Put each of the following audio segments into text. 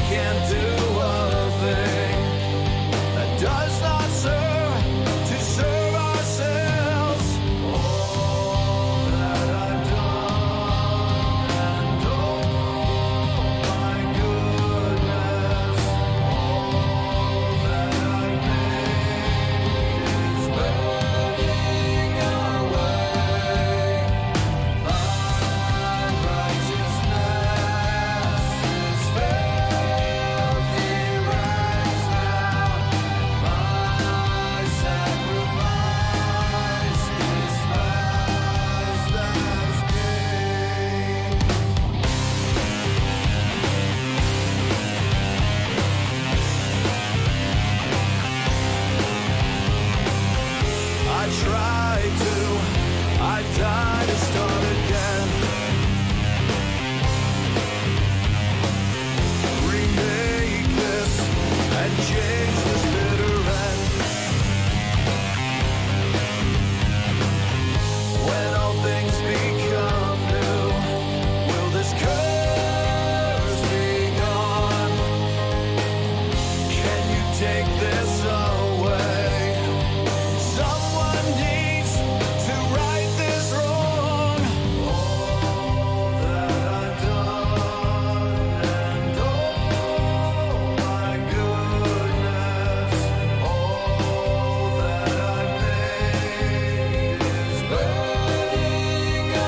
can't do a thing that does not serve to serve ourselves. All that I've done, and oh my goodness, all that I've made is burning away. My righteousness is filthy rags now. My sacrifice despised as gain. I tried to, I died to start again. Remake this and change this bitter end. When all things become new, will this curse be gone? Can you take this away? Someone needs to right this wrong. All that I've done, and oh my goodness, all that I've made is burning away. My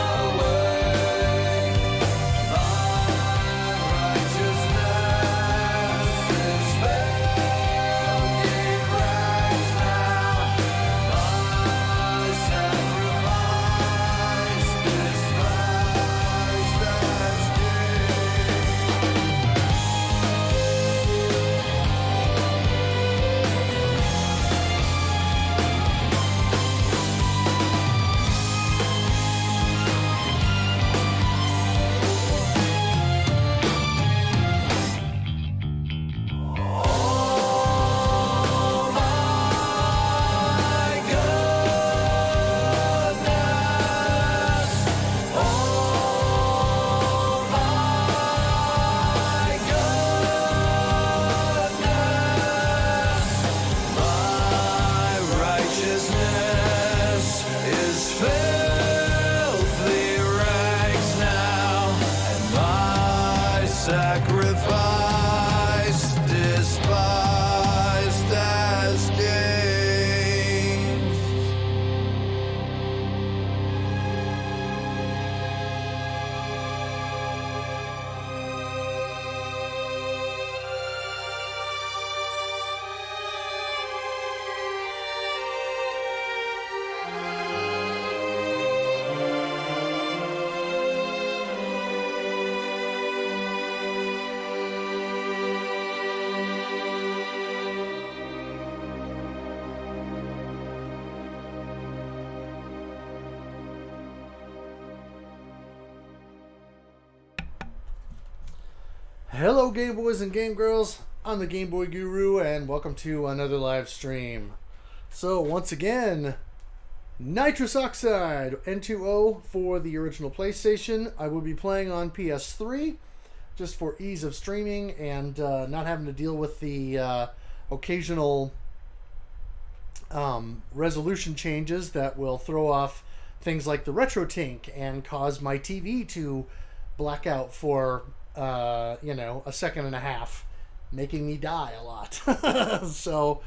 righteousness is filthy rags now. My sacrifice despised as oh my goodness, oh my goodness, my righteousness is filthy rags now, and my sacrifice despised as gain. Hello Game Boys and Game Girls, I'm the Game Boy Guru and welcome to another live stream. So once again, Nitrous Oxide, N2O for the original PlayStation. I will be playing on PS3 just for ease of streaming and not having to deal with the occasional resolution changes that will throw off things like the RetroTink and cause my TV to black out for a second and a half, making me die a lot. So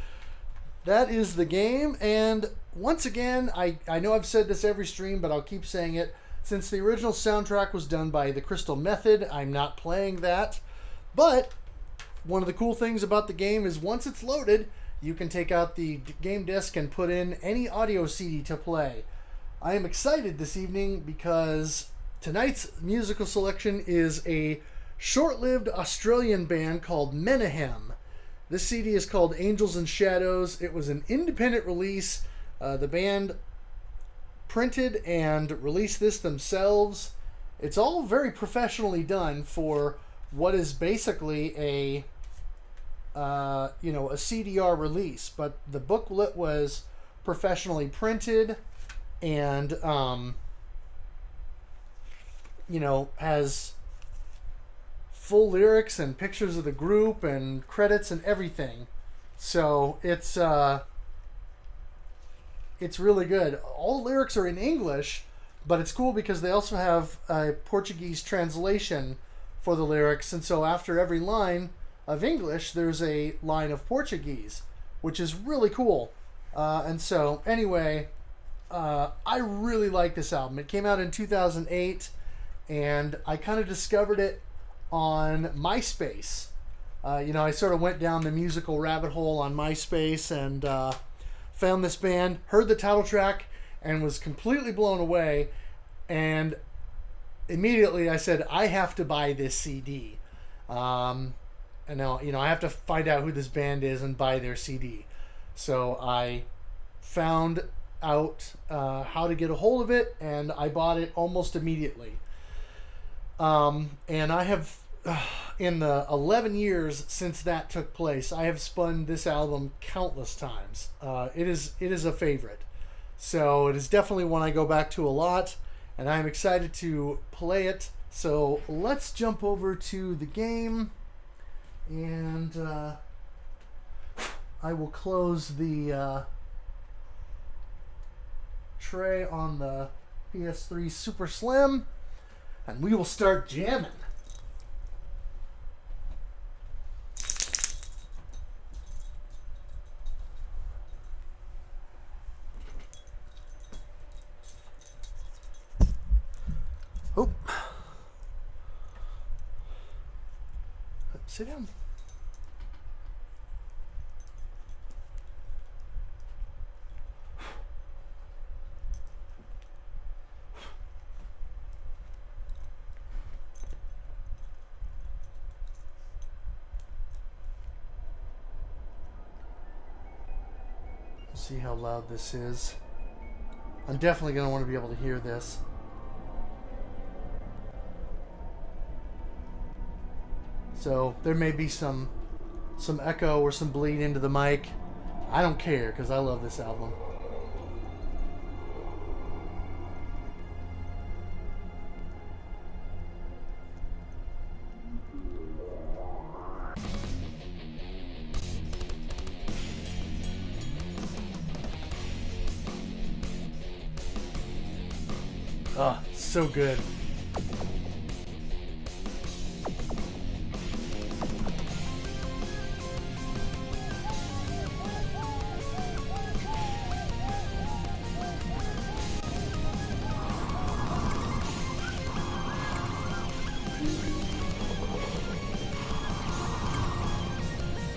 that is the game. And once again, I know I've said this every stream, but I'll keep saying it. Since the original soundtrack was done by the Crystal Method, I'm not playing that. But one of the cool things about the game is once it's loaded, you can take out the game disc and put in any audio CD to play. I am excited this evening because tonight's musical selection is a short-lived Australian band called Menahem. This CD is called Angels and Shadows. It was an independent release. The band printed and released this themselves. It's all very professionally done for what is basically a CDR release, but the booklet was professionally printed and has full lyrics and pictures of the group and credits and everything. So it's really good. All the lyrics are in English, but it's cool because they also have a Portuguese translation for the lyrics, and so after every line of English, there's a line of Portuguese, which is really cool. And so, anyway, I really like this album. It came out in 2008, and I kind of discovered it on MySpace. I sort of went down the musical rabbit hole on MySpace and found this band, heard the title track, and was completely blown away. And immediately I said, I have to buy this CD. And now, I have to find out who this band is and buy their CD. So I found out how to get a hold of it, and I bought it almost immediately. And I have, in the 11 years since that took place, I have spun this album countless times. It is a favorite. So it is definitely one I go back to a lot, and I'm excited to play it. So let's jump over to the game, and I will close the tray on the PS3 Super Slim, and we will start jamming. Oh. Sit down. See how loud this is. I'm definitely going to want to be able to hear this. So there may be some echo or some bleed into the mic. I don't care because I love this album. Oh, so good.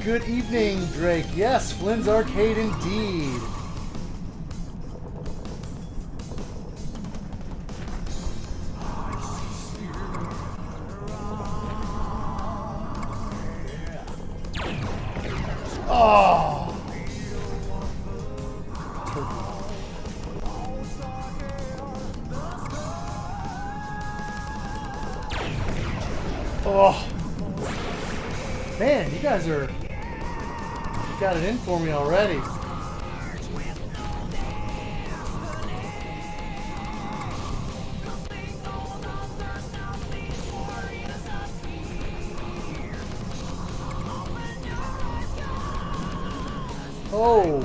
Good evening, Drake. Yes, Flynn's Arcade indeed. Oh. Oh. Man, you guys got it in for me already. Oh,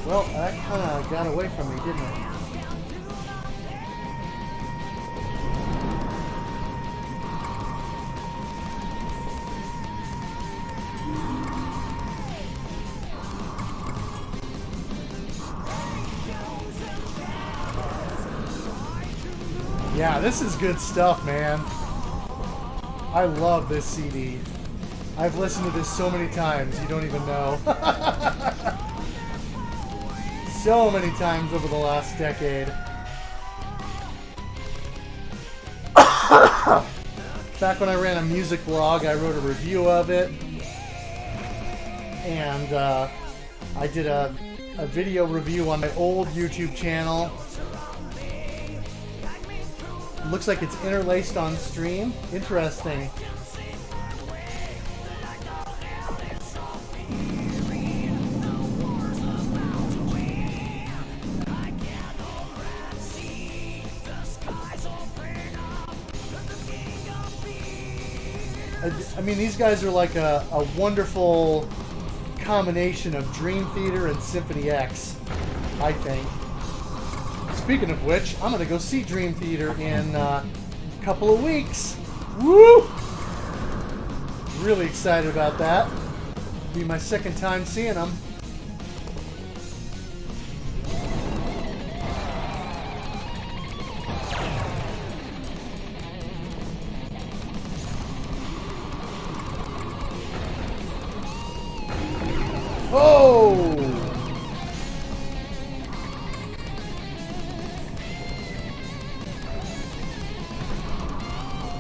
well, that kind of got away from me, didn't it? Yeah, this is good stuff, man. I love this CD. I've listened to this so many times, you don't even know. So many times over the last decade. Back when I ran a music blog, I wrote a review of it. And I did a video review on my old YouTube channel. Looks like it's interlaced on stream. Interesting. I mean, these guys are like a wonderful combination of Dream Theater and Symphony X, I think. Speaking of which, I'm going to go see Dream Theater in a couple of weeks. Woo! Really excited about that. Be my second time seeing them. Oh!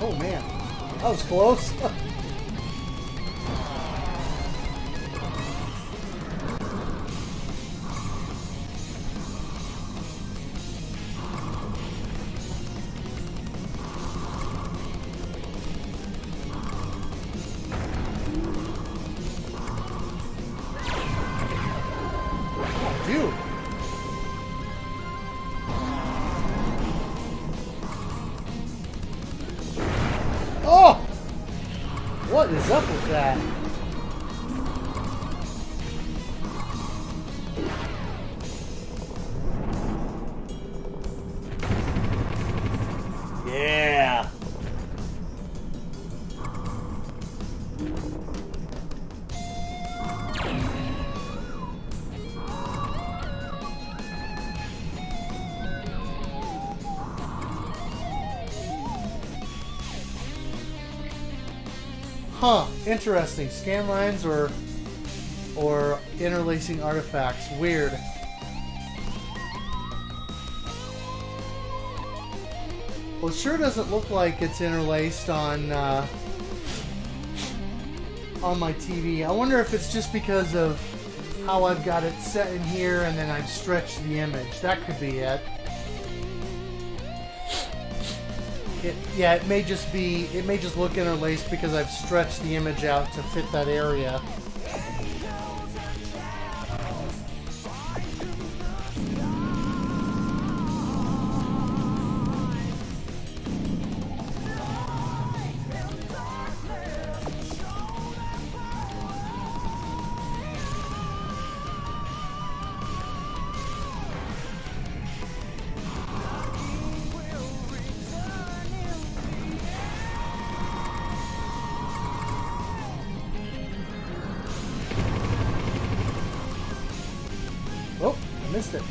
Oh man, that was close. Dude. Oh! What is up with that? Yeah. Huh, interesting. Scan lines or interlacing artifacts. Weird. Well, it sure doesn't look like it's interlaced on my TV. I wonder if it's just because of how I've got it set in here and then I've stretched the image. That could be it. Yeah, it may just look interlaced because I've stretched the image out to fit that area. Oh, I missed it.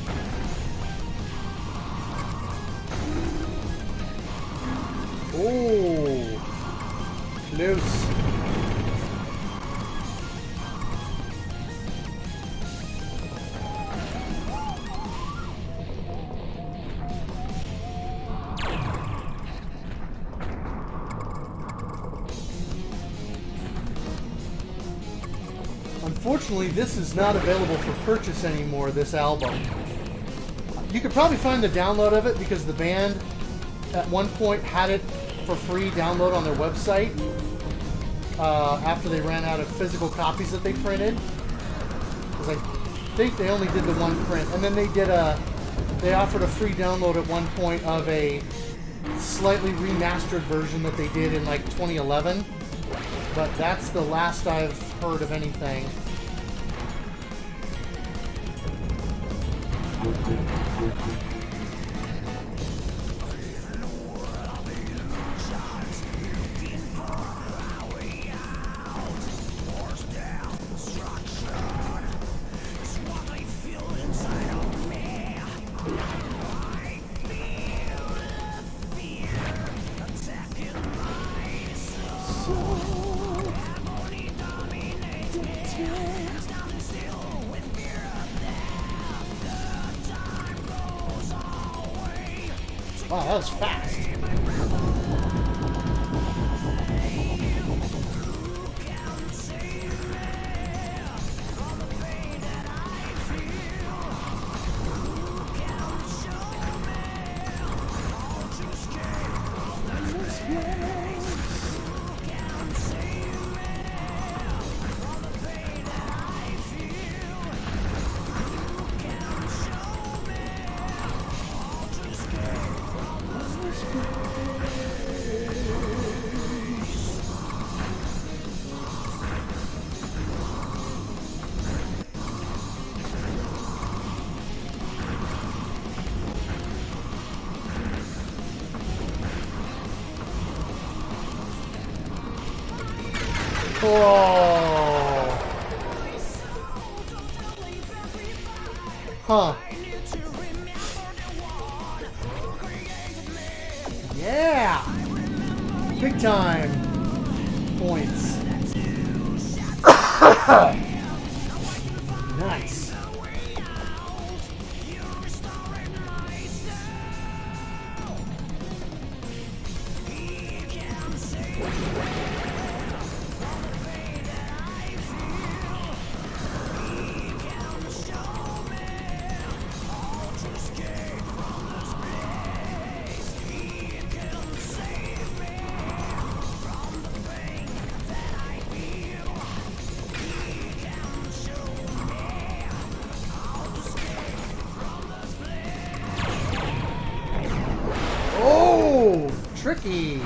Oh, close. Unfortunately, this is not available for purchase anymore, this album. You could probably find the download of it because the band at one point had it for free download on their website after they ran out of physical copies that they printed. Because I think they only did the one print. And then they offered a free download at one point of a slightly remastered version that they did in like 2011. But that's the last I've heard of anything. Wow, that was fast. Oh. Huh. Yeah. Big time. Points. Nice. Oh, tricky.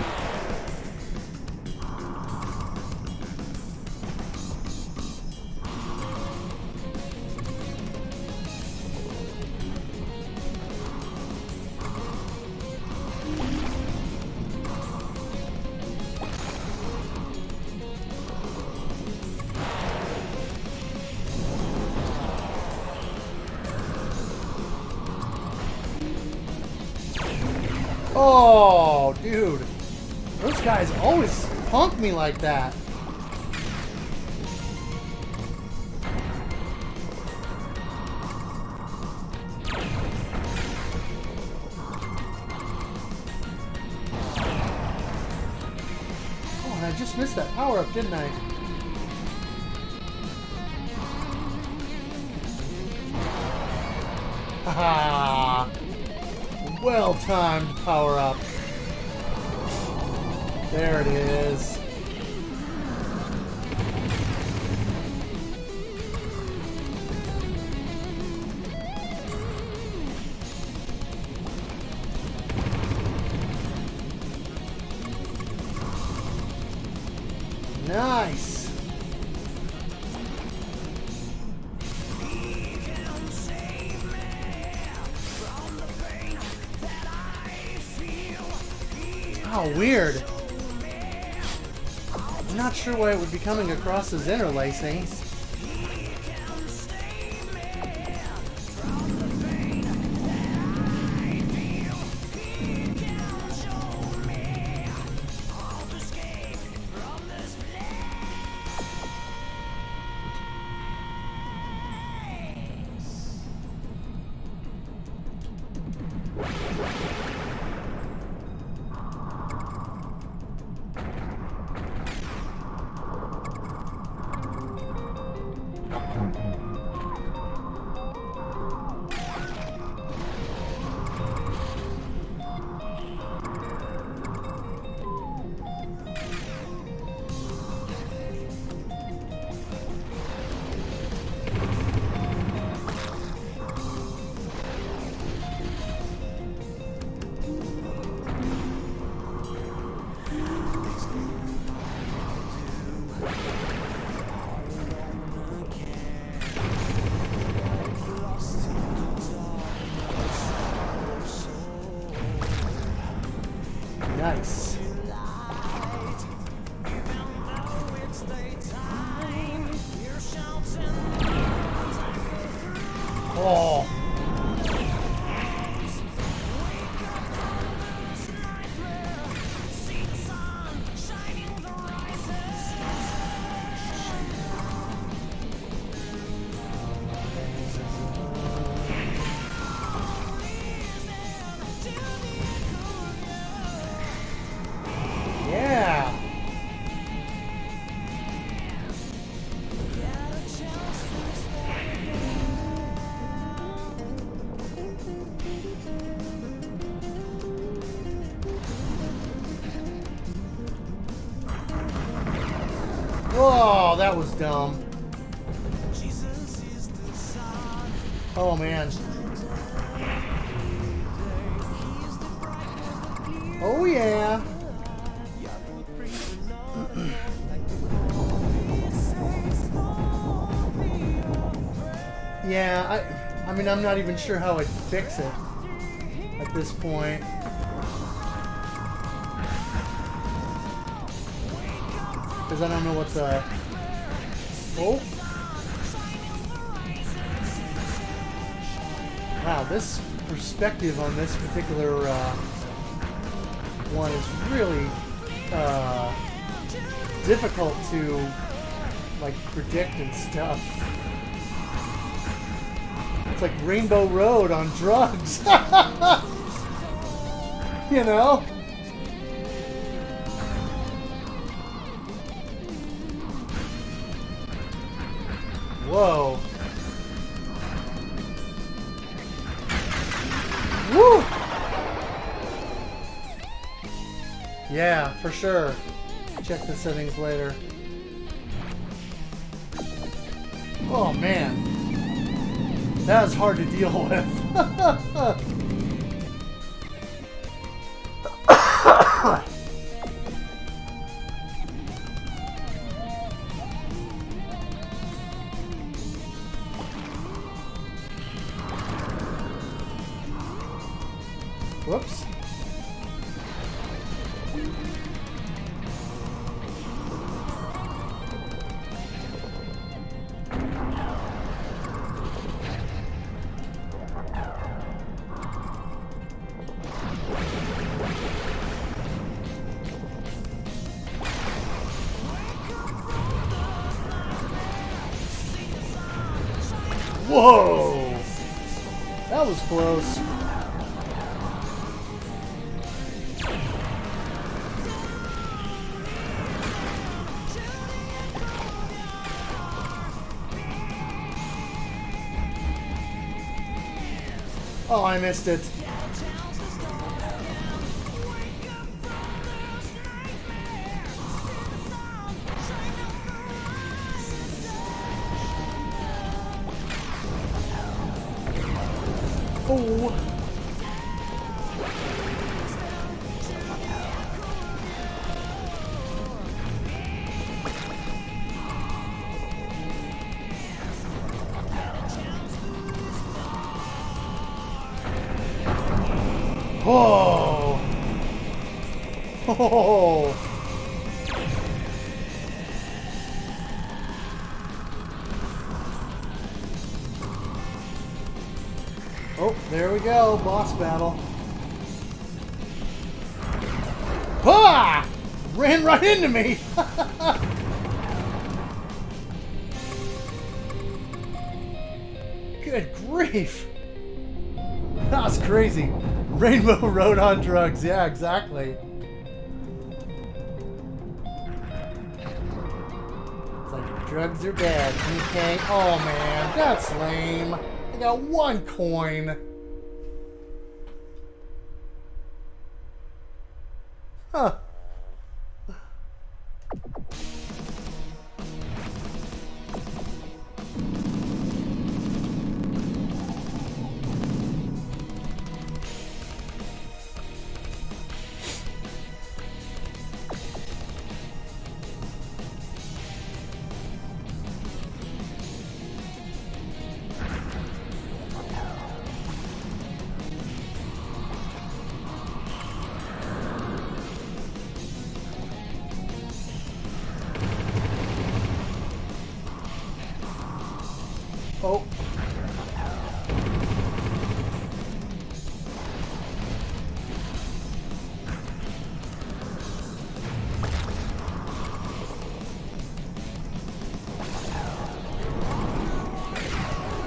Oh, dude. Those guys always punk me like that. Oh, and I just missed that power up, didn't I? Haha. Well-timed power up. There it is. Nice. Oh, weird. I'm not sure why it would be coming across as interlacing. Nice. Oh. Yeah. Whoa, that was dumb. Oh man. Oh yeah. Yeah, I mean, I'm not even sure how I'd fix it at this point. because I don't know what the... Oh! Wow, this perspective on this particular one is really difficult to like predict and stuff. It's like Rainbow Road on drugs. You know? Whoa. Woo! Yeah, for sure. Check the settings later. Oh man. That was hard to deal with. Whoops. Whoa! That was close. Oh, I missed it. Oh. Whoa! Oh! Oh, there we go, boss battle. Ha! Ran right into me! Good grief! That was crazy. Rainbow Road on drugs. Yeah, exactly. It's like drugs are bad. Okay. Oh man, that's lame. I got 1 coin. Huh. Oh.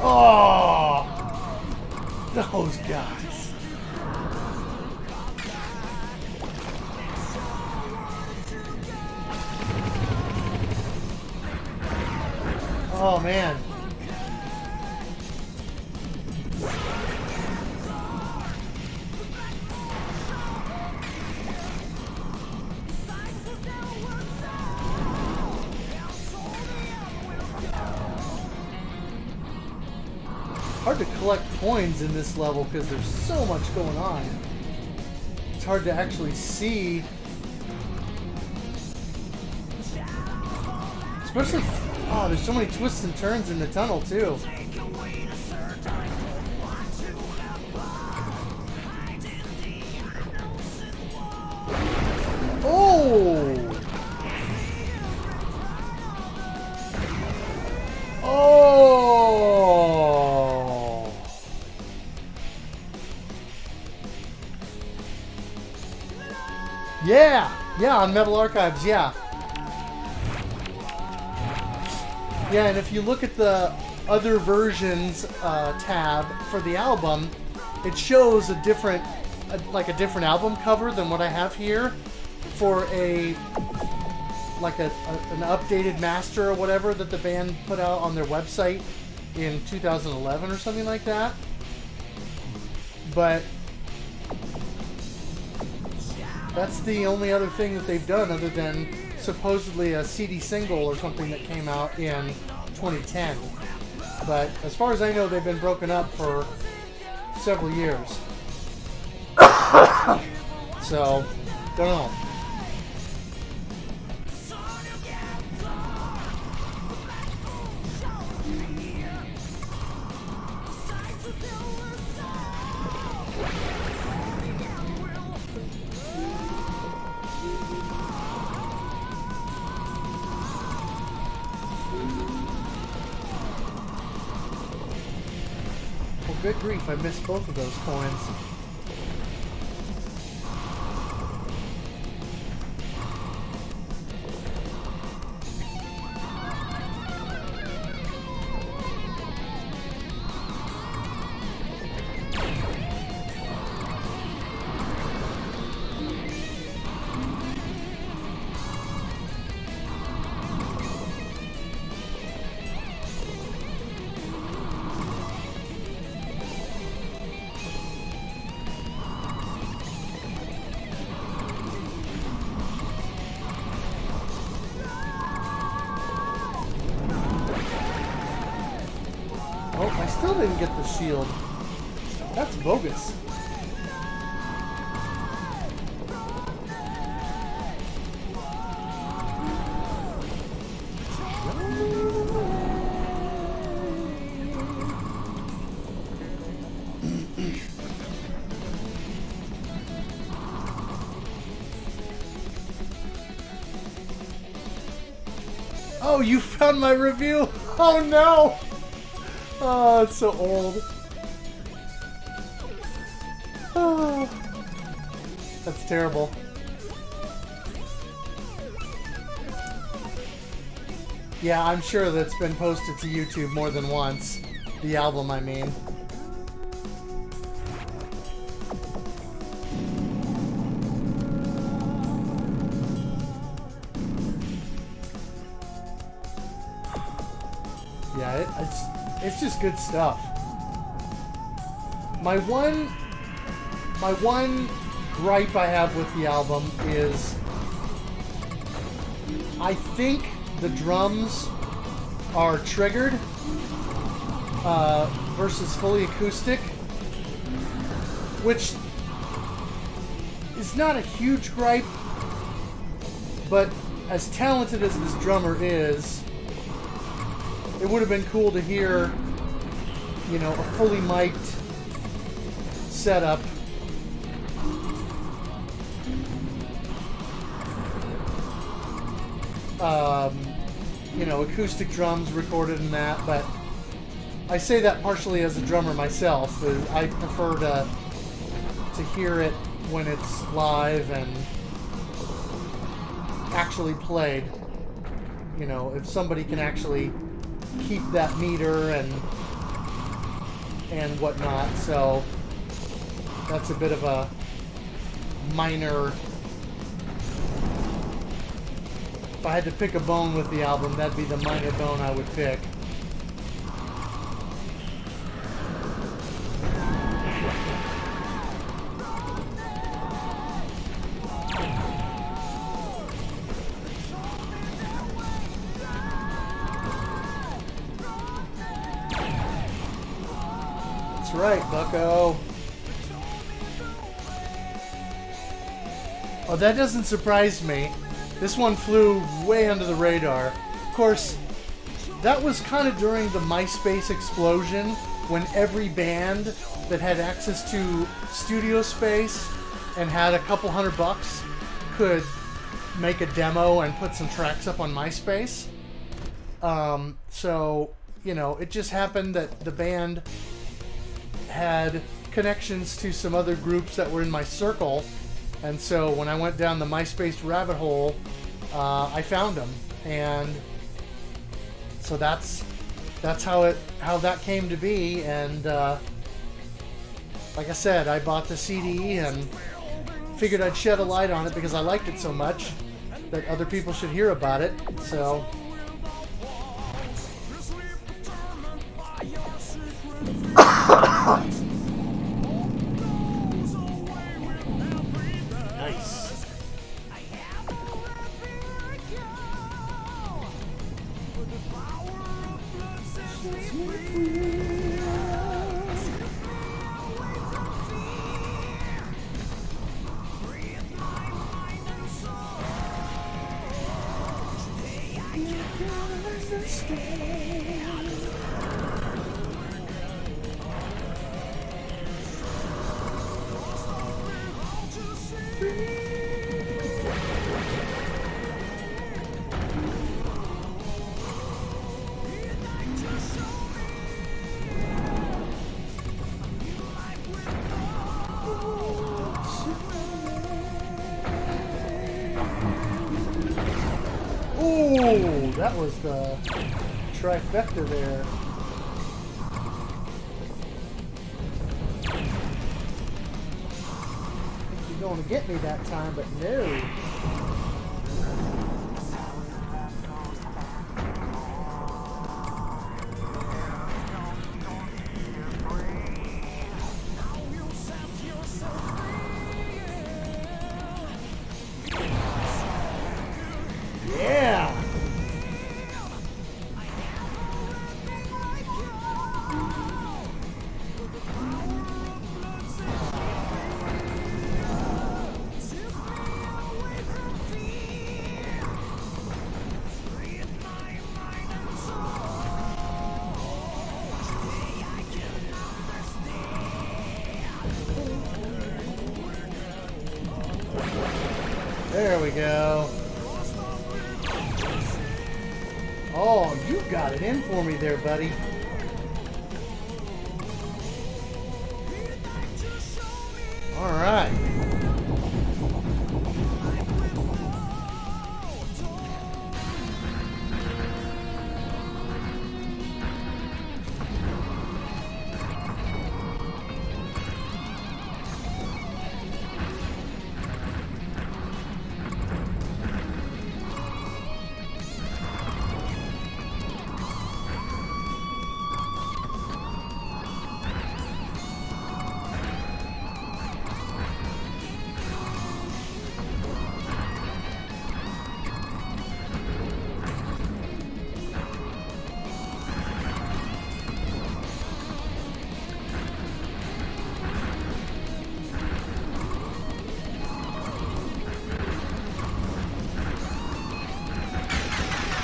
Oh. Those guys. Oh man. Hard to collect coins in this level because there's so much going on. It's hard to actually see. Especially, oh, there's so many twists and turns in the tunnel too. Oh! Yeah, yeah, on Metal Archives, yeah. Yeah, and if you look at the other versions tab for the album, it shows a different, like a different album cover than what I have here for an updated master or whatever that the band put out on their website in 2011 or something like that. But that's the only other thing that they've done other than supposedly a CD single or something that came out in 2010. But as far as I know, they've been broken up for several years. So, don't know. Well, good grief, I missed both of those coins. Oh, I still didn't get the shield. That's bogus. Oh, you found my review? Oh no! Oh, it's so old. Oh, that's terrible. Yeah, I'm sure that's been posted to YouTube more than once. The album, I mean. Yeah, it's just good stuff. My one gripe I have with the album is I think the drums are triggered versus fully acoustic, which is not a huge gripe, but as talented as this drummer is, it would have been cool to hear, you know, a fully mic'd setup. You know, acoustic drums recorded in that, but I say that partially as a drummer myself. I prefer to hear it when it's live and actually played. You know, if somebody can actually keep that meter and whatnot, so that's a bit of a minor. If I had to pick a bone with the album, that'd be the minor bone I would pick. That's right, bucko. Oh, that doesn't surprise me. This one flew way under the radar. Of course, that was kind of during the MySpace explosion when every band that had access to studio space and had a couple $100 could make a demo and put some tracks up on MySpace. So, you know, it just happened that the band had connections to some other groups that were in my circle, And so when I went down the MySpace rabbit hole, I found them, and so that's how that came to be. And like I said, I bought the CD and figured I'd shed a light on it because I liked it so much that other people should hear about it. So nice. Ooh, that was the trifecta there. You're going to get me that time, but no. Yeah. There we go. Oh, you got it in for me there, buddy. All right.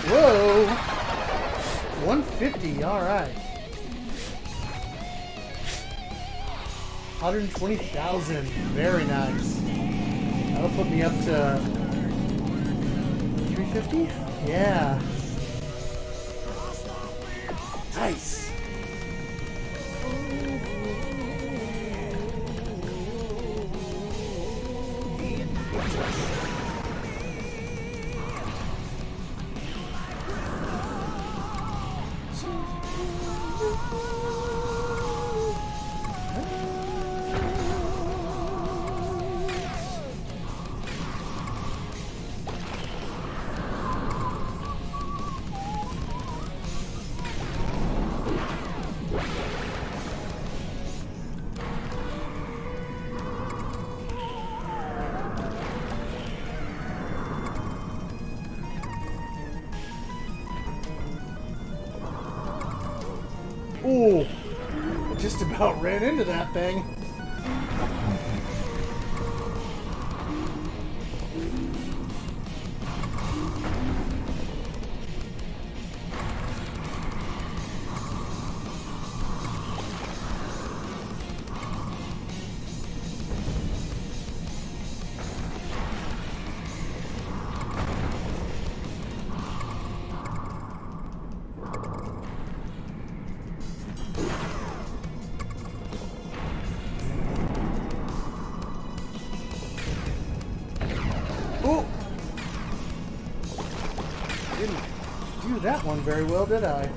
Whoa! 150, alright. 120,000, very nice. That'll put me up to 350? Yeah. Nice. Ooh, I just about ran into that thing. do that one very well, did I?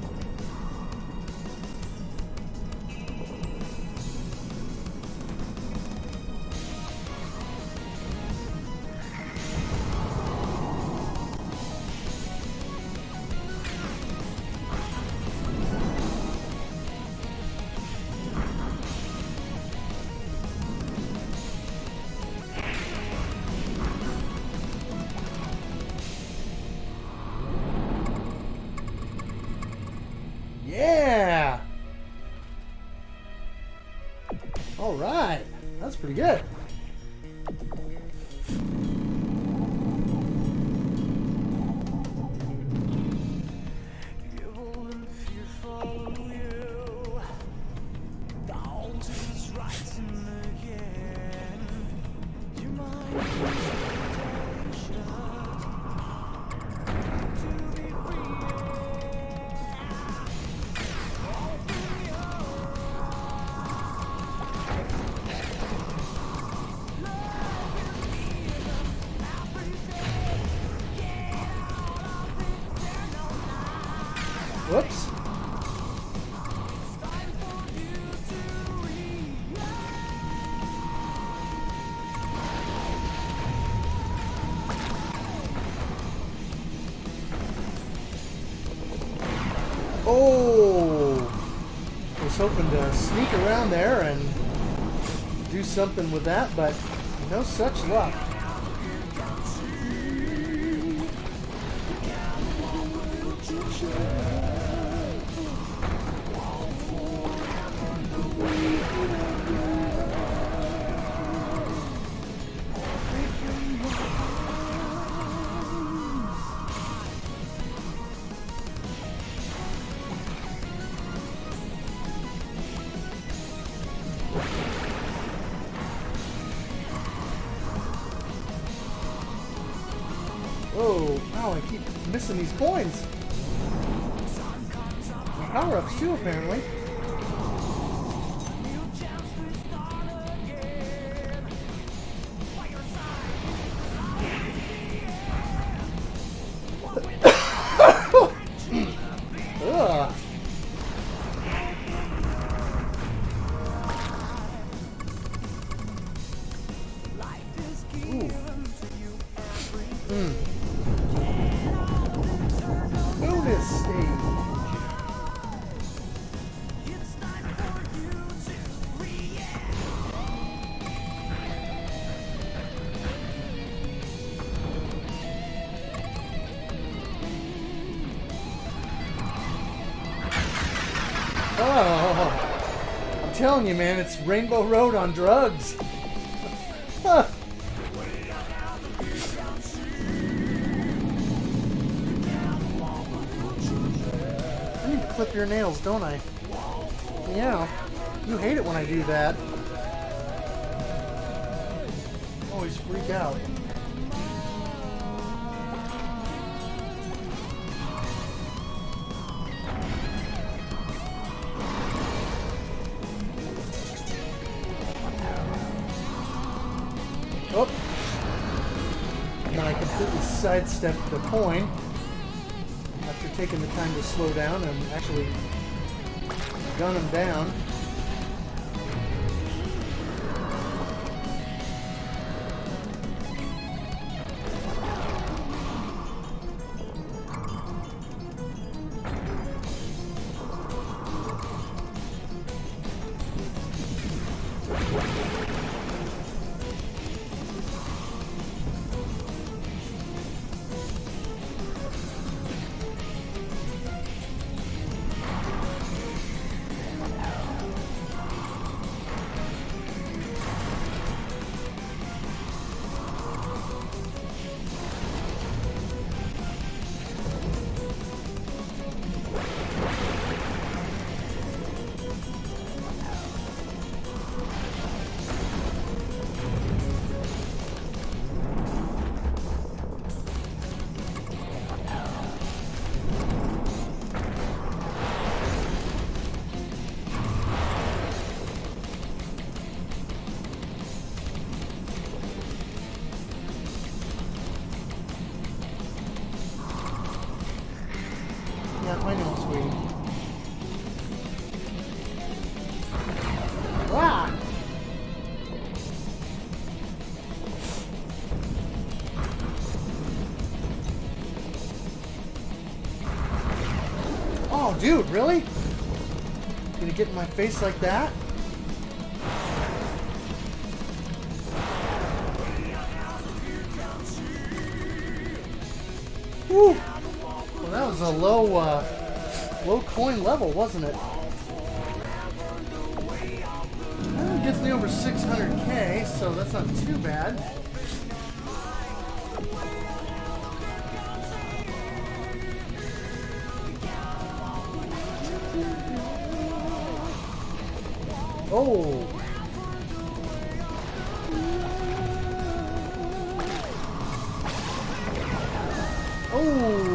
Yeah! All right. That's pretty good. Whoops. Oh! I was hoping to sneak around there and do something with that, but no such luck. Oh, wow, I keep missing these coins. And power-ups too, apparently. Ugh. Ooh. Bonus stage. Oh, I'm telling you, man, it's Rainbow Road on drugs. Huh. I need to clip your nails, don't I? Yeah. You hate it when I do that. Always freak out. Oh! And then I completely sidestepped the coin after taking the time to slow down and actually gun him down. Yeah, I know, sweetie. Ah! Oh, dude, really? Gonna get in my face like that? Whew. Well, that was a low coin level, wasn't it? Well, it gets me over 600k, so that's not too bad. Oh! Oh!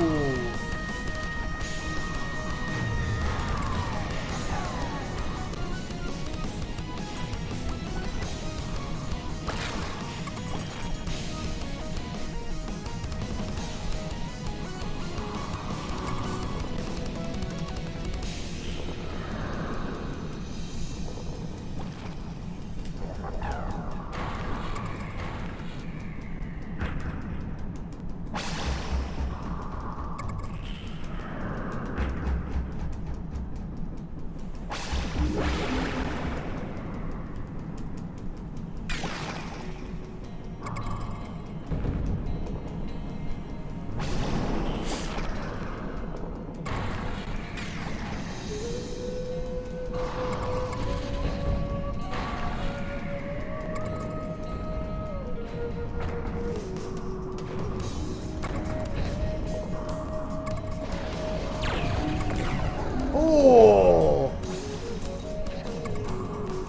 Oh!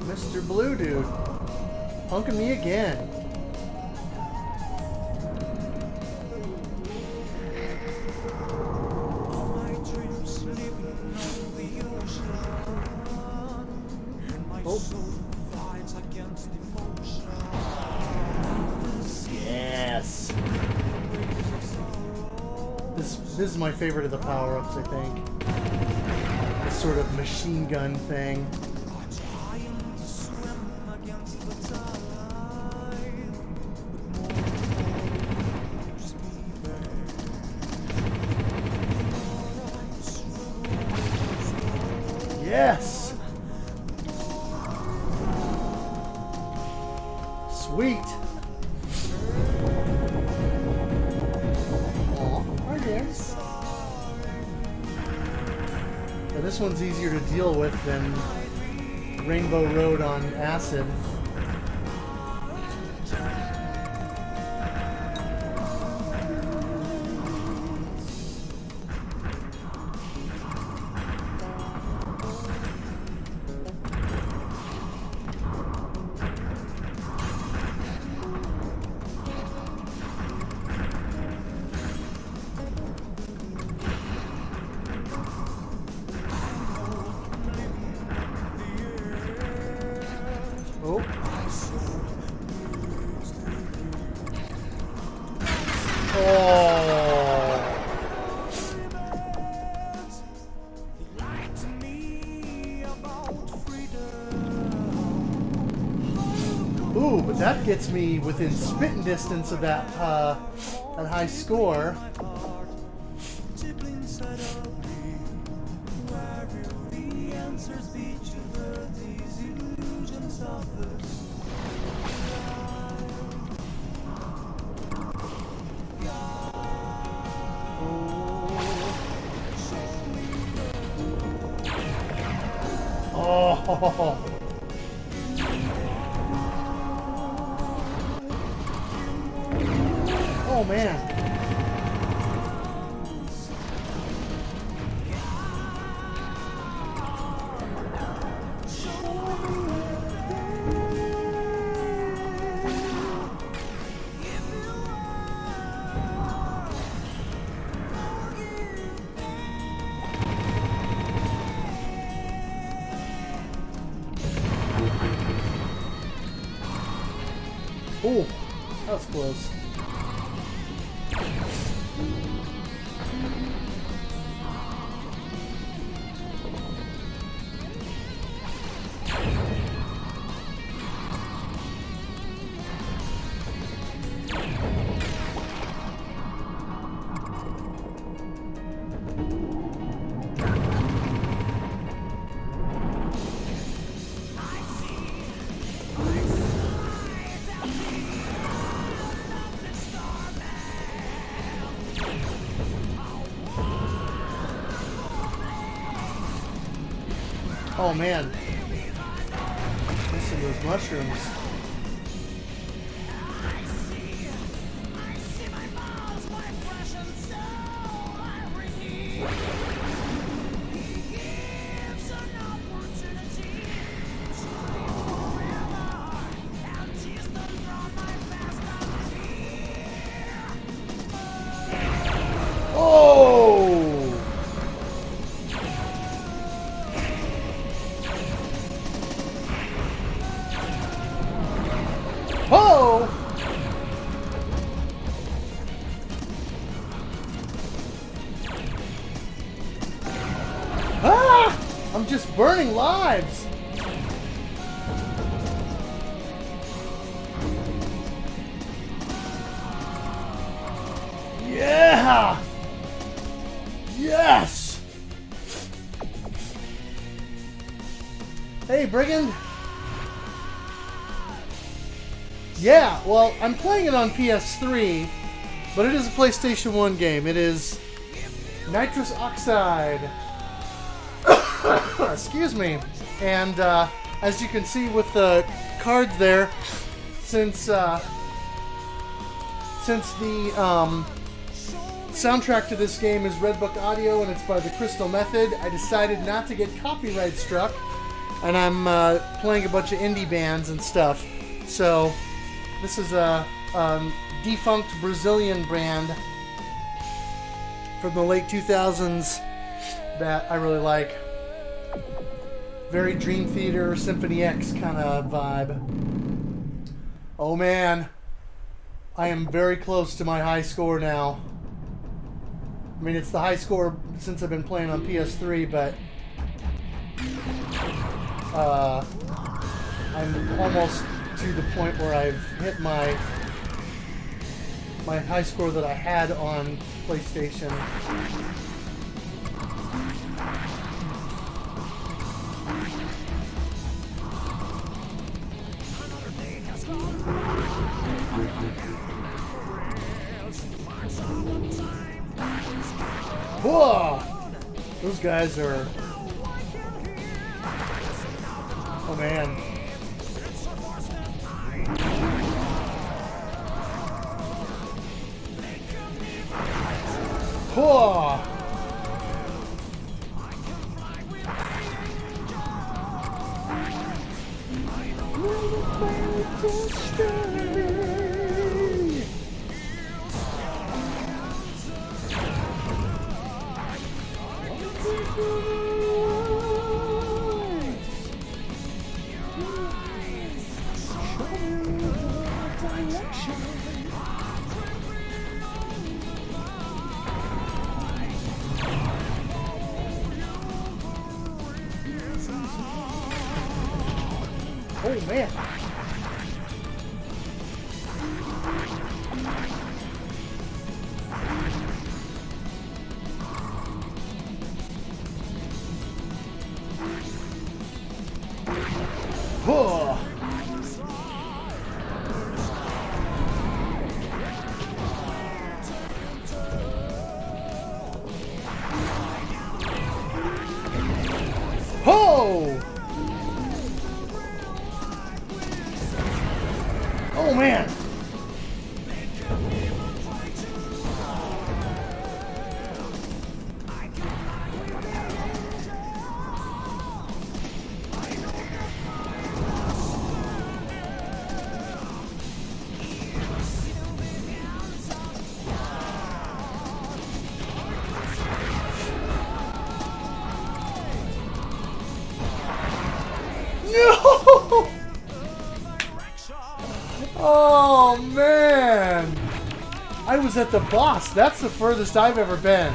Mr. Blue Dude. Punking me again. Oh. Yes. This is my favorite of the power-ups, I think. This sort of machine gun thing. Yes! Sweet! Aw, hi there. Now this one's easier to deal with than Rainbow Road on acid. Oh. Oh. Ooh, but that gets me within spitting distance of that that high score. Oh. Oh man. Oh, that was close. Oh man. Missing those mushrooms. Oh! Oh! Ah! I'm just burning lives. Yeah! Yes! Hey, Brigand. Yeah, well, I'm playing it on PS3, but it is a PlayStation 1 game. It is Nitrous Oxide. Excuse me. And as you can see with the cards there, since the soundtrack to this game is Red Book Audio and it's by the Crystal Method, I decided not to get copyright struck, and I'm playing a bunch of indie bands and stuff. So this is a defunct Brazilian band from the late 2000s that I really like. Very Dream Theater, Symphony X kind of vibe. Oh man, I am very close to my high score now. I mean, it's the high score since I've been playing on PS3, but I'm almost to the point where I've hit my high score that I had on PlayStation. Whoa! Those guys are... Oh man. Whoa! Oh man. Whoa. Ho! Oh man! No! Oh man! I was at the boss. That's the furthest I've ever been.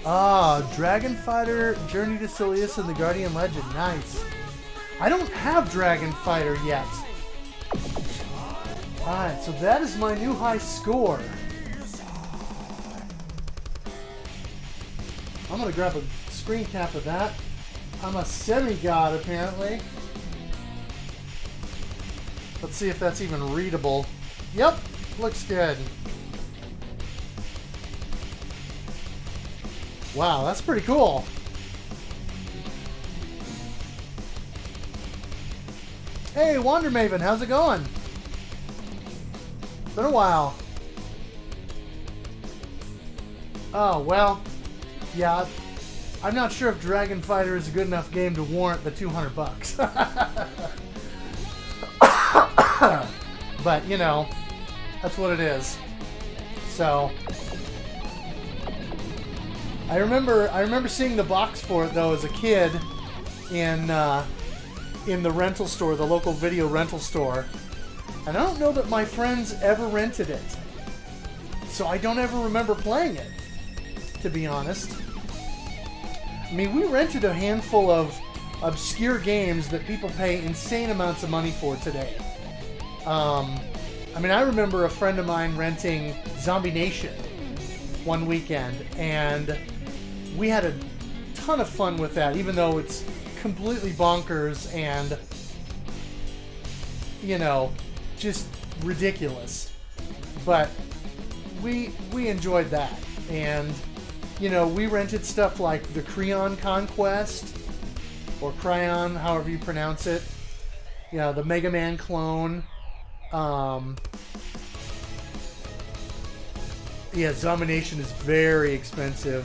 Ah, Dragon Fighter, Journey to Silius, and the Guardian Legend. Nice. I don't have Dragon Fighter yet. Alright, so that is my new high score. I'm going to grab a screen cap of that. I'm a semi-god, apparently. Let's see if that's even readable. Yep, looks good. Wow, that's pretty cool. Hey, Wander Maven, how's it going? Been a while. Oh, well, yeah, I'm not sure if Dragon Fighter is a good enough game to warrant the $200. But, you know, that's what it is. So, I remember seeing the box for it, though, as a kid in the rental store, the local video rental store. And I don't know that my friends ever rented it. So I don't ever remember playing it, to be honest. I mean, we rented a handful of obscure games that people pay insane amounts of money for today. I mean, I remember a friend of mine renting Zombie Nation one weekend, and we had a ton of fun with that, even though it's completely bonkers and, you know, just ridiculous. But we enjoyed that. And, you know, we rented stuff like the Creon Conquest, or Cryon, however you pronounce it. You know, the Mega Man clone. Yeah, Zombie Nation is very expensive.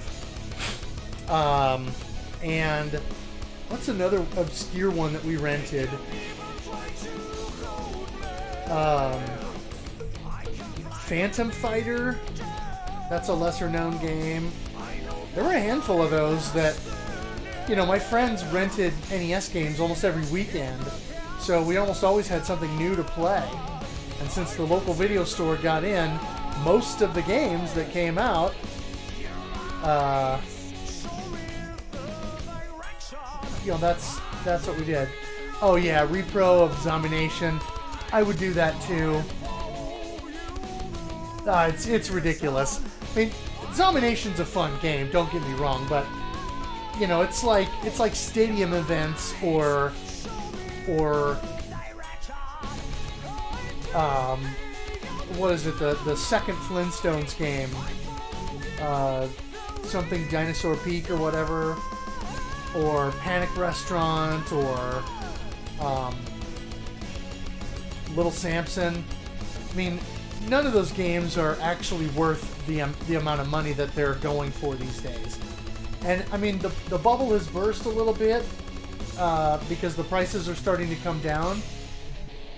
And what's another obscure one that we rented? Phantom Fighter. That's a lesser known game. There were a handful of those that, you know, my friends rented NES games almost every weekend. So we almost always had something new to play. And since the local video store got in most of the games that came out, you know, that's what we did. Oh yeah, repro of Zombie Nation. I would do that too. It's ridiculous. I mean, Zombie Nation's a fun game. Don't get me wrong, but you know, it's like stadium events or what is it? The second Flintstones game, something Dinosaur Peak or whatever, or Panic Restaurant, or Little Samson. I mean, none of those games are actually worth the amount of money that they're going for these days. And I mean, the bubble has burst a little bit because the prices are starting to come down.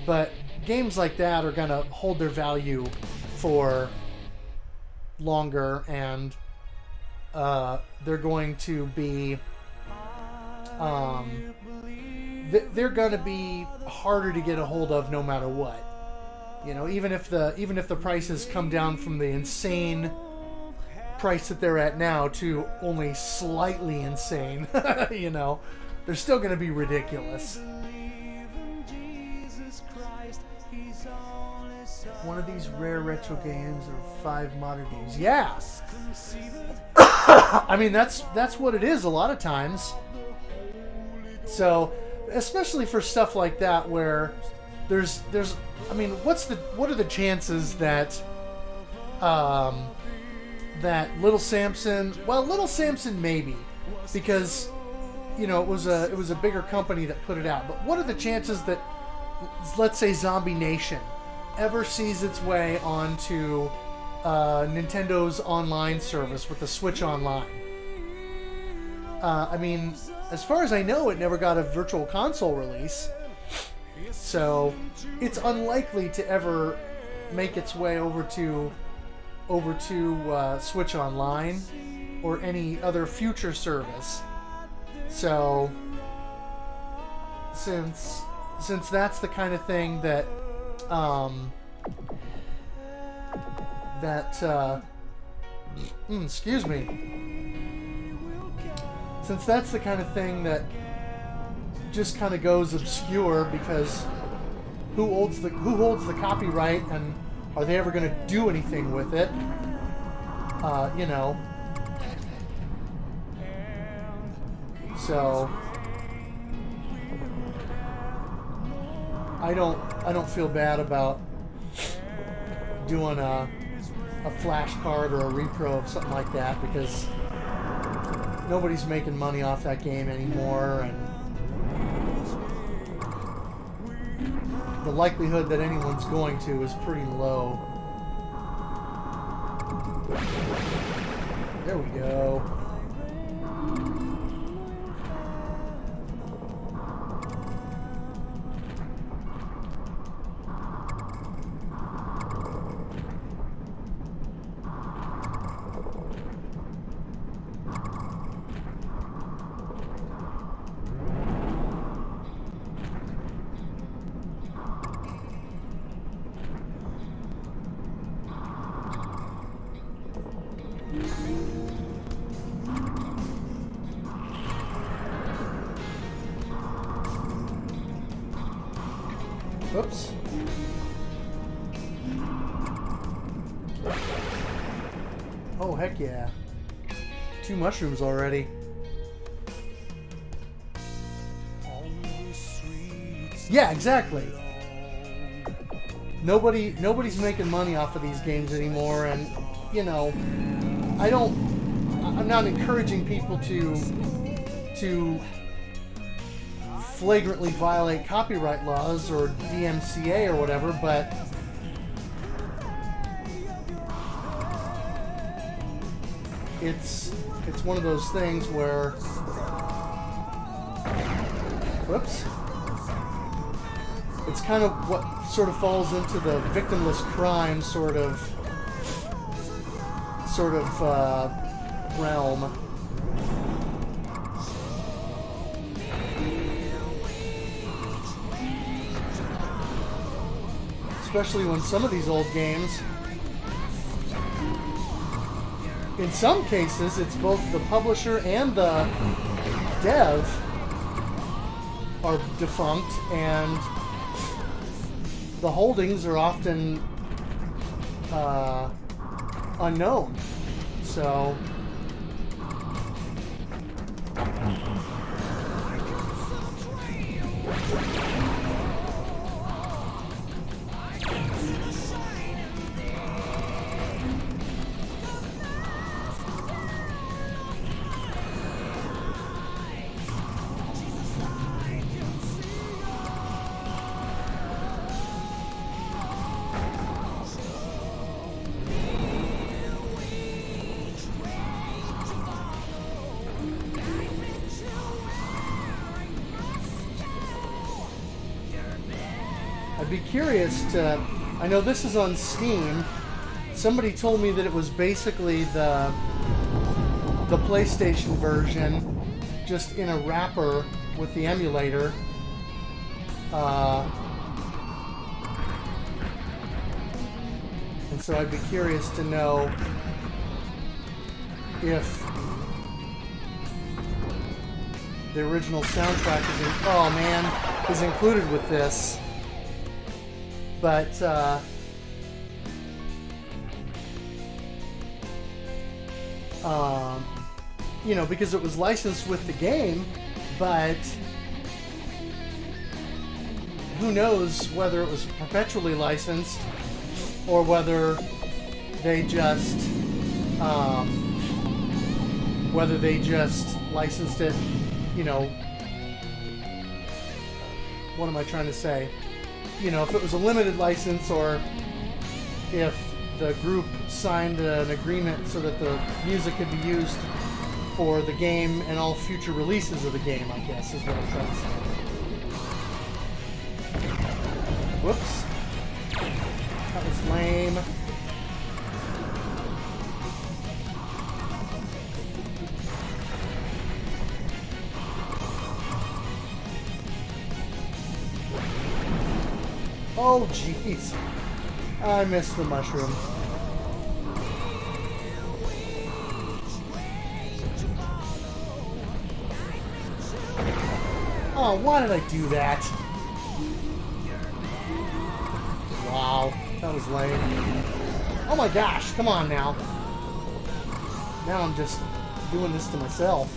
But games like that are going to hold their value for longer, and they're going to be they're going to be harder to get a hold of no matter what. You know, even if the prices come down from the insane price that they're at now to only slightly insane, you know, they're still going to be ridiculous. One of these rare retro games or 5 modern games. Yeah. I mean, that's what it is a lot of times. So, especially for stuff like that where there's I mean, what are the chances that that Little Samson, well, Little Samson maybe, because you know, it was a bigger company that put it out. But what are the chances that, let's say, Zombie Nation ever sees its way onto Nintendo's online service with the Switch Online? I mean, as far as I know, it never got a Virtual Console release, so it's unlikely to ever make its way over to Switch Online or any other future service. So since that's the kind of thing that excuse me. Since that's the kind of thing that just kind of goes obscure, because who holds the copyright, and are they ever going to do anything with it? You know. So I don't feel bad about doing a flash card or a repro of something like that, because nobody's making money off that game anymore, and the likelihood that anyone's going to is pretty low. There we go. Oops. Oh, heck yeah. 2 mushrooms already. Yeah, exactly. Nobody's making money off of these games anymore, and, you know, I'm not encouraging people to flagrantly violate copyright laws or DMCA or whatever, but it's one of those things where, whoops, it's kind of what sort of falls into the victimless crime sort of realm. Especially when some of these old games, in some cases, it's both the publisher and the dev are defunct, and the holdings are often unknown. So I'd be curious to, I know this is on Steam. Somebody told me that it was basically the PlayStation version, just in a wrapper with the emulator. And so I'd be curious to know if the original soundtrack is included with this. But you know, because it was licensed with the game, but who knows whether it was perpetually licensed or whether they just licensed it, you know, what am I trying to say? You know, if it was a limited license, or if the group signed an agreement so that the music could be used for the game and all future releases of the game, I guess is what I'm trying to say. Whoops. That was lame. Oh, jeez. I missed the mushroom. Oh, why did I do that? Wow, that was lame. Oh my gosh, come on now. Now I'm just doing this to myself.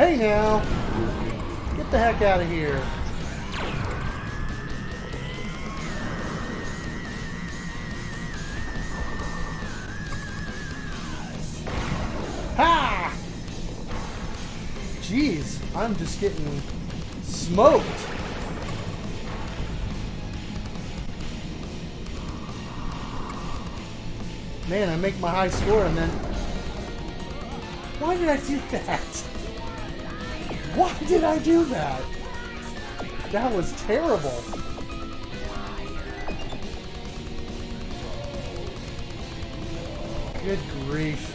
Hey now! Get the heck out of here. Ha! Jeez, I'm just getting smoked. Man, I make my high score and then... Why did I do that? Why did I do that? That was terrible. Good grief.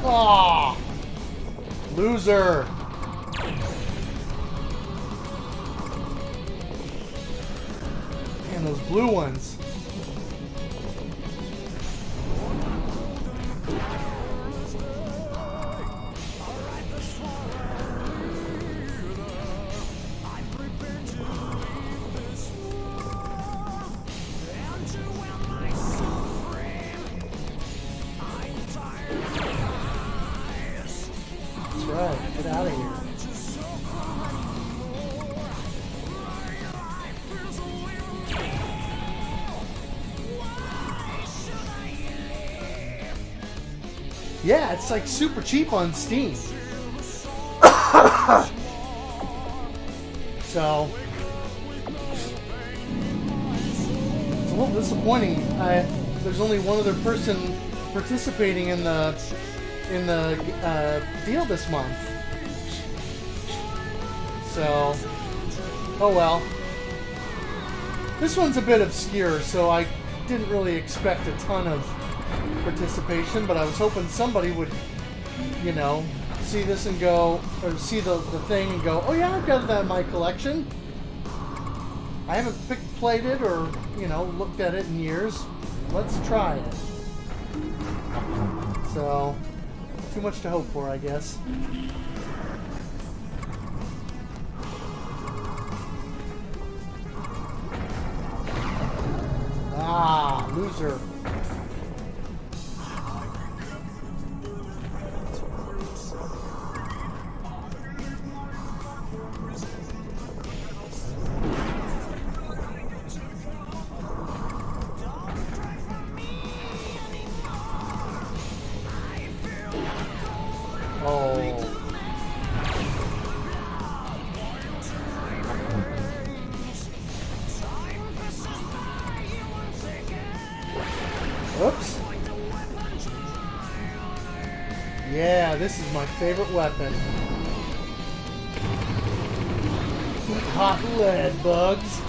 Aw! Loser! Man, those blue ones. Get out of here. Yeah, it's like super cheap on Steam. So it's a little disappointing. There's only one other person participating in the deal this month. So, oh well. This one's a bit obscure, so I didn't really expect a ton of participation, but I was hoping somebody would, you know, see this and go, or see the thing and go, oh yeah, I've got that in my collection. I haven't played it or, you know, looked at it in years. Let's try it. So, too much to hope for, I guess. Ah, loser. Oops. Yeah, this is my favorite weapon. Hot lead, bugs.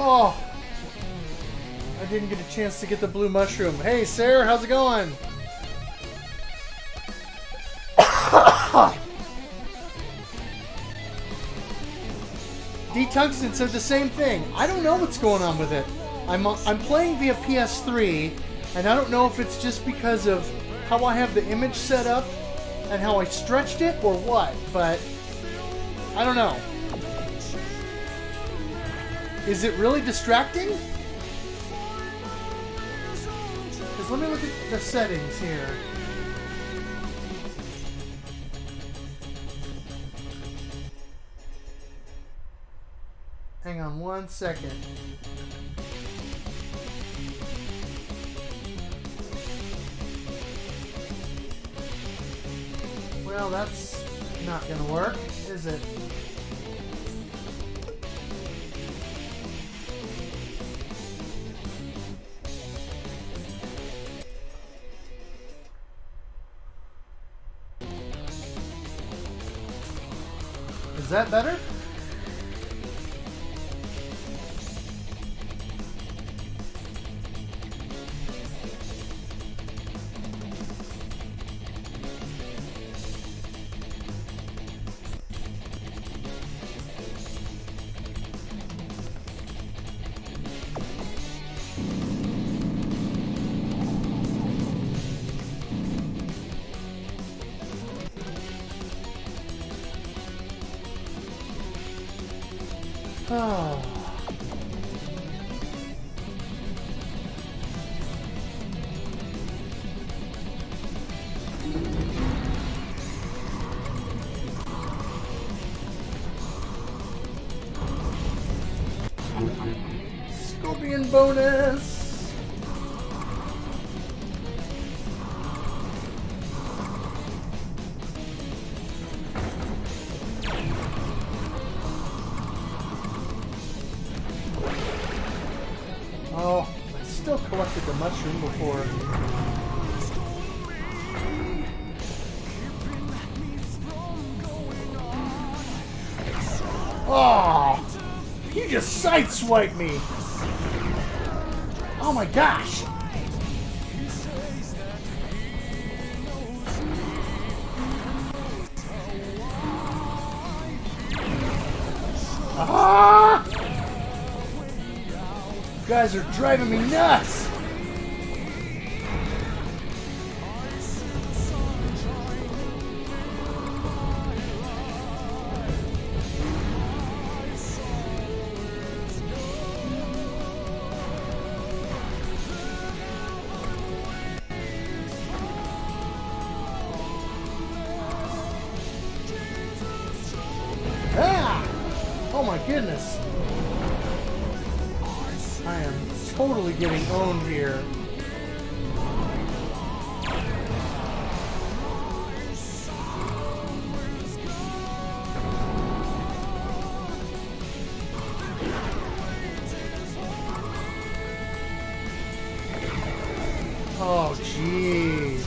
Oh! I didn't get a chance to get the blue mushroom. Hey, Sarah, how's it going? D-Tungsten said the same thing. I don't know what's going on with it. I'm playing via PS3, and I don't know if it's just because of how I have the image set up and how I stretched it or what, but I don't know. Is it really distracting? Because let me look at the settings here. Hang on 1 second. Well, that's not gonna work, is it? Is that better? Oh. Scorpion bonus. Oh, I still collected the mushroom before. Oh, you just sideswiped me. Oh my gosh. Ah! You guys are driving me nuts. Ah! Oh my goodness. I am totally getting owned here. Oh, jeez.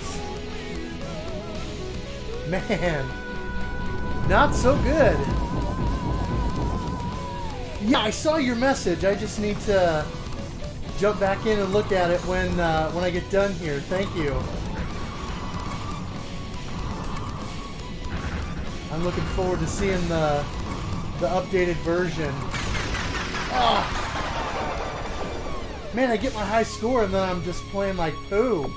Man. Not so good. Yeah, I saw your message. I just need to jump back in and look at it when I get done here. Thank you. I'm looking forward to seeing the updated version. Oh. Man, I get my high score and then I'm just playing like poo.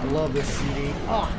I love this CD. Ah.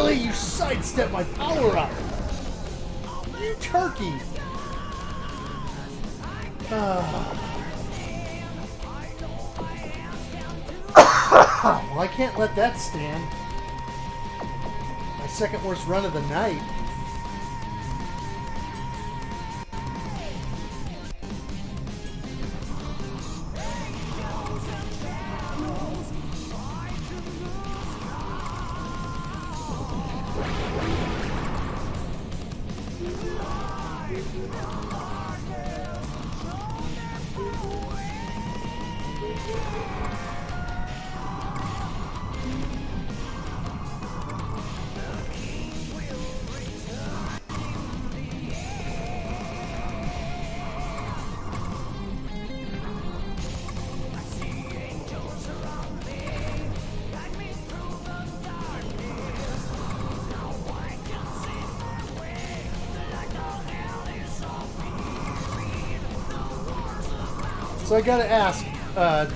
Really? You sidestepped my power up. You turkey. Well, I can't let that stand. My second worst run of the night. So I gotta ask,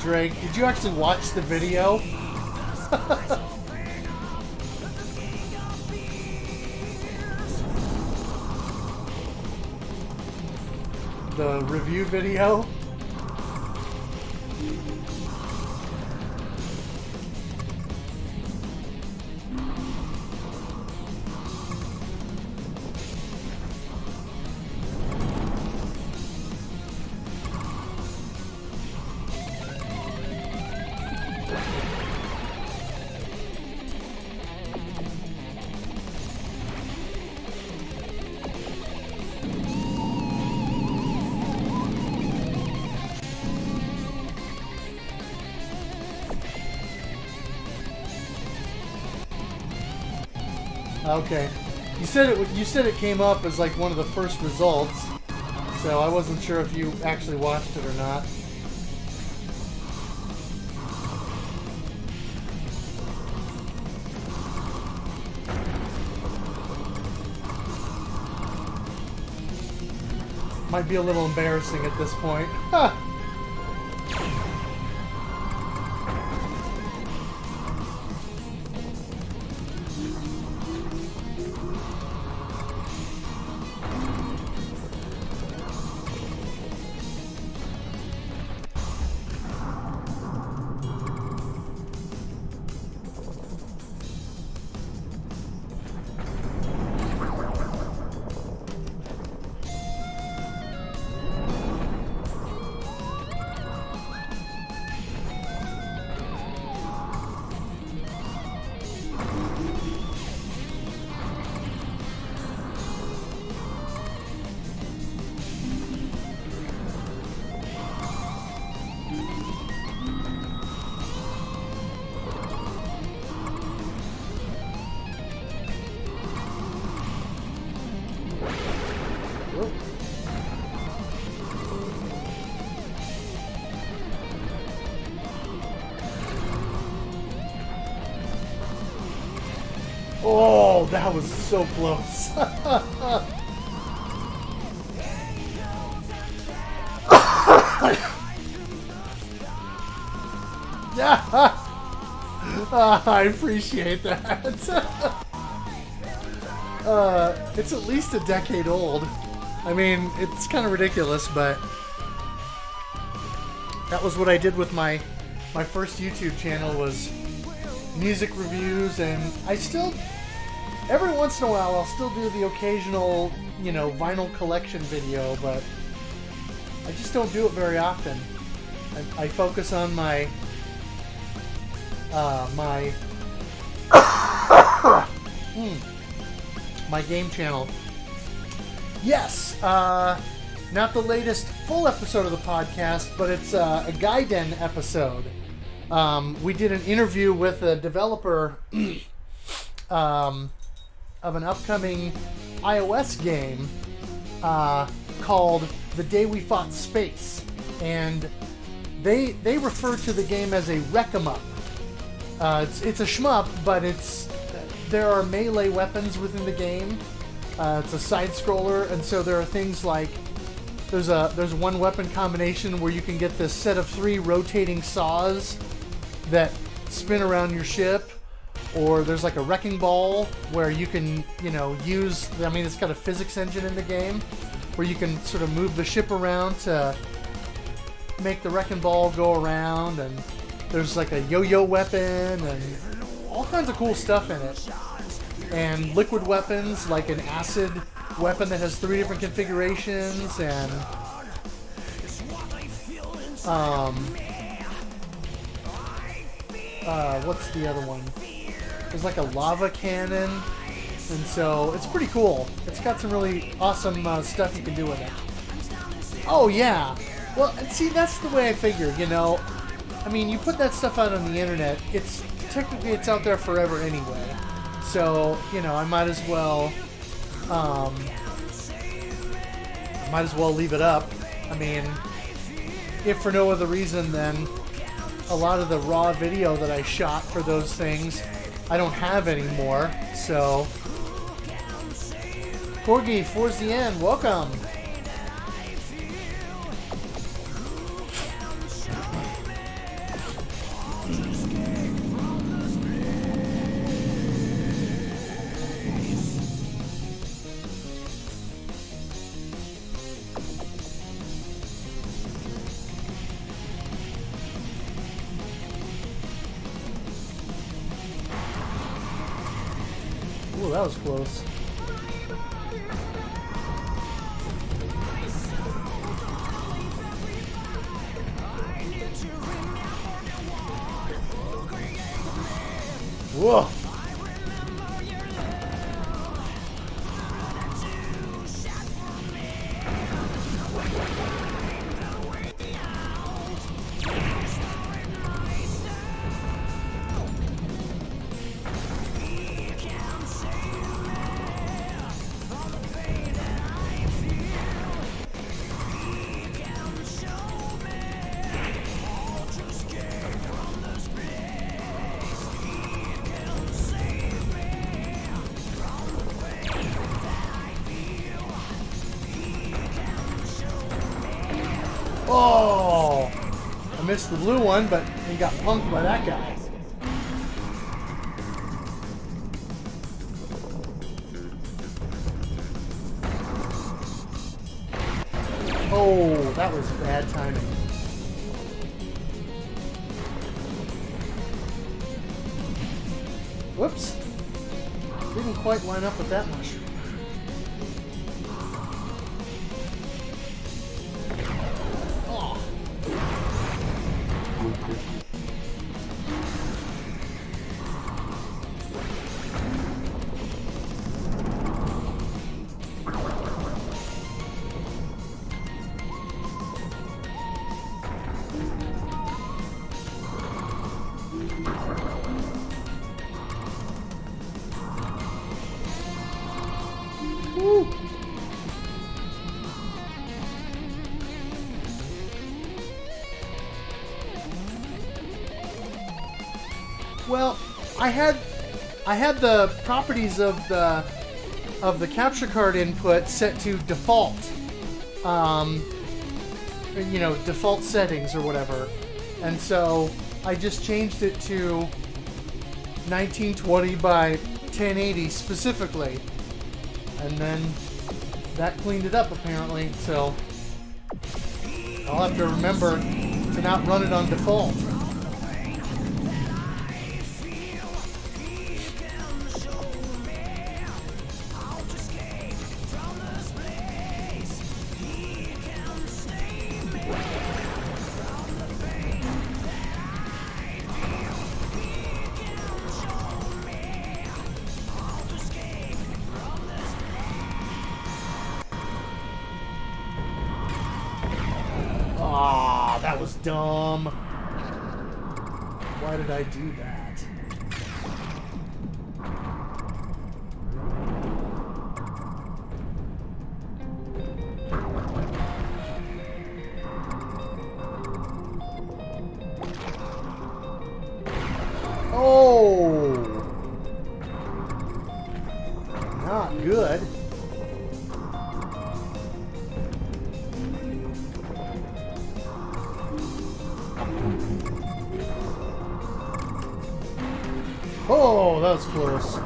Drake, did you actually watch the video? The review video? Okay. You said it came up as like one of the first results, so I wasn't sure if you actually watched it or not. Might be a little embarrassing at this point. Huh. Oh, that was so close. I appreciate that. It's at least a decade old. I mean, it's kind of ridiculous, but that was what I did with my first YouTube channel, was music reviews, and I still, every once in a while, I'll still do the occasional, you know, vinyl collection video, but I just don't do it very often. I focus on my my game channel. Yes, not the latest full episode of the podcast, but it's a Gaiden episode. We did an interview with a developer of an upcoming iOS game called The Day We Fought Space, and they refer to the game as a wreck-em-up. It's a shmup, but there are melee weapons within the game. It's a side-scroller, and so there are things like there's one weapon combination where you can get this set of 3 rotating saws that spin around your ship, Or there's like a wrecking ball where you can, use, I mean, it's got a physics engine in the game where you can sort of move the ship around to make the wrecking ball go around, and there's like a yo-yo weapon and all kinds of cool stuff in it. And liquid weapons, like an acid weapon that has 3 different configurations, and what's the other one? There's like a lava cannon, and so it's pretty cool. It's got some really awesome stuff you can do with it. Oh yeah, well, see, that's the way I figure. I mean, you put that stuff out on the internet, it's technically it's out there forever anyway. So I might as well leave it up. I mean, if for no other reason than a lot of the raw video that I shot for those things I don't have anymore. So Corgi, For's the End, welcome. Ooh, that was close. Whoa. Oh! I missed the blue one, but he got punked by that guy. Oh, that was bad timing. Whoops. Didn't quite line up with that mushroom. Woo. Well, I had the properties of the capture card input set to default, default settings or whatever, and so I just changed it to 1920 by 1080 specifically, and then that cleaned it up apparently. So I'll have to remember to not run it on default. Ah, that was dumb. Why did I do that? Oh! Not good. Oh, that was close.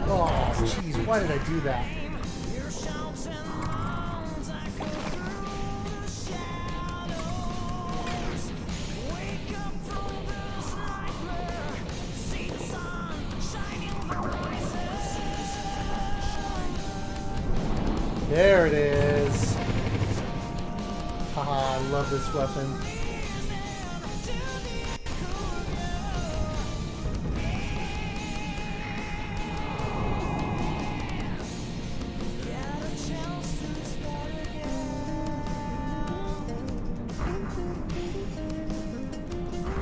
Oh, jeez, why did I do that? There it is. Haha, I love this weapon.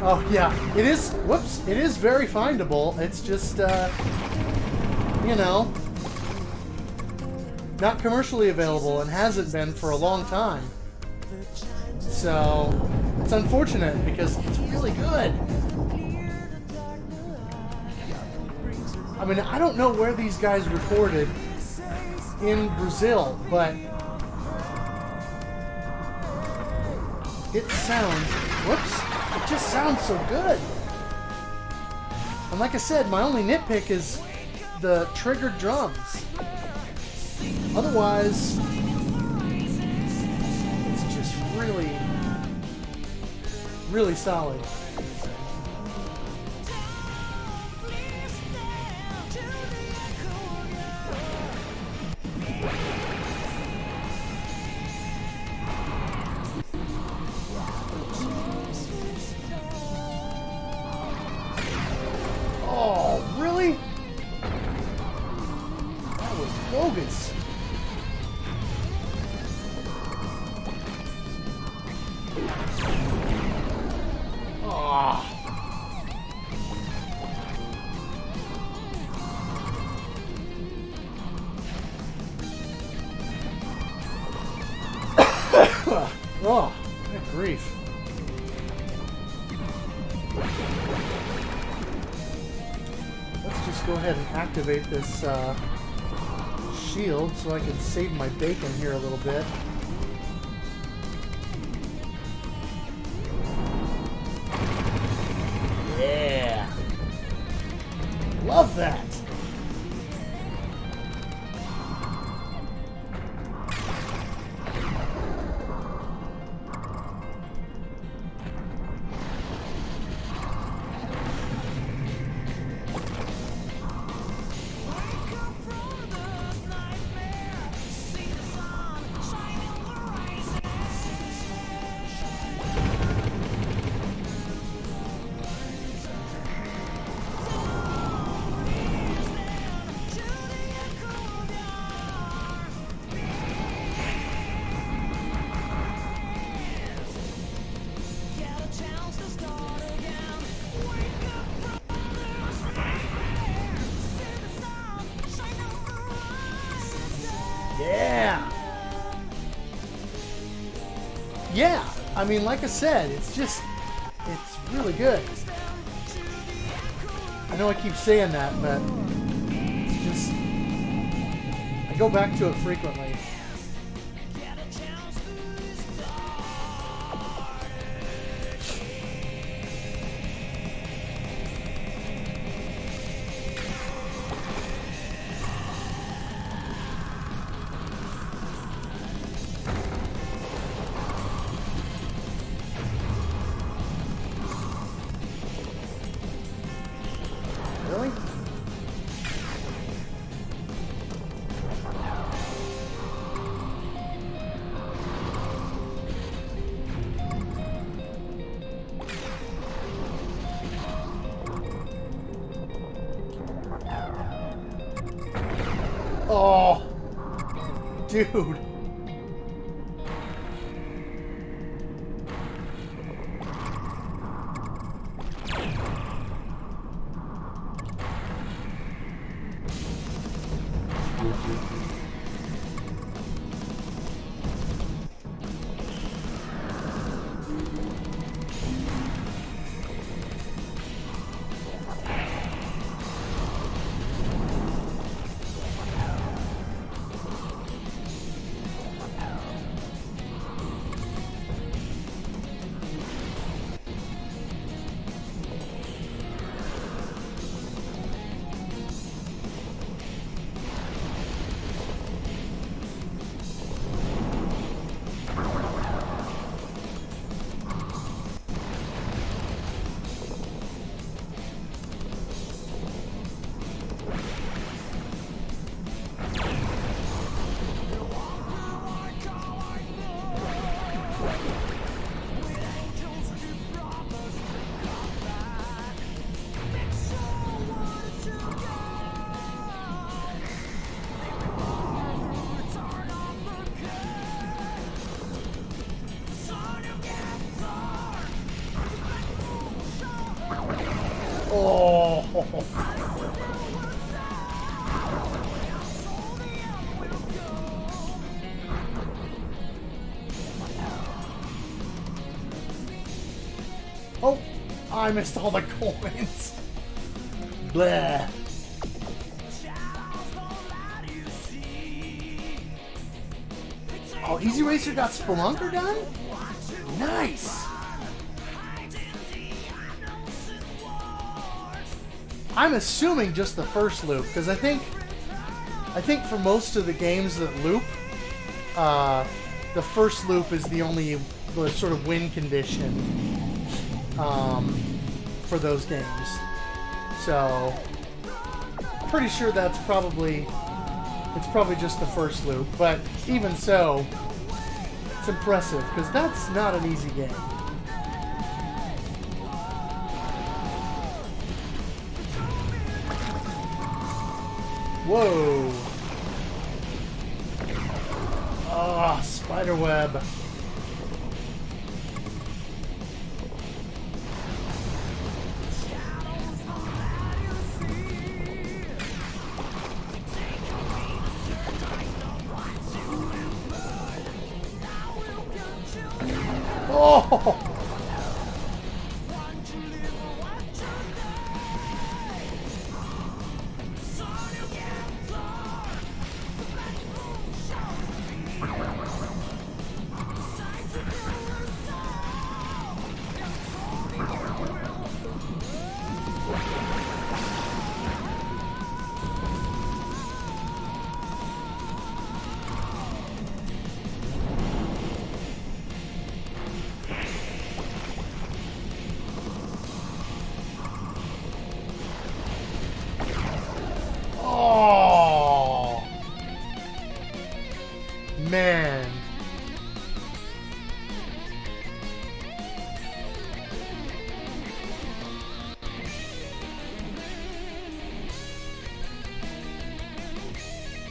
Oh yeah, it is. Whoops, it is very findable. It's just, you know, not commercially available and hasn't been for a long time. So it's unfortunate because it's really good. I mean, I don't know where these guys recorded in Brazil, but it sounds. Whoops. It just sounds so good. And like I said, my only nitpick is the triggered drums. Otherwise, it's just really, really solid. Oh, really? That was bogus. Oh. Oh, good grief. Let's just go ahead and activate this shield so I can save my bacon here a little bit. Yeah. Love that. Yeah. Yeah. I mean, like I said, it's really good. I know I keep saying that, but it's just, I go back to it frequently. Really? Oh, dude. Oh. Oh, I missed all the coins. Blah. Oh, Easy Racer got Spelunker done? Nice. I'm assuming just the first loop, because I think for most of the games that loop, the first loop is the only sort of win condition for those games. So pretty sure it's probably just the first loop, but even so, it's impressive because that's not an easy game. Whoa! Ah, spider web. Oh! Man.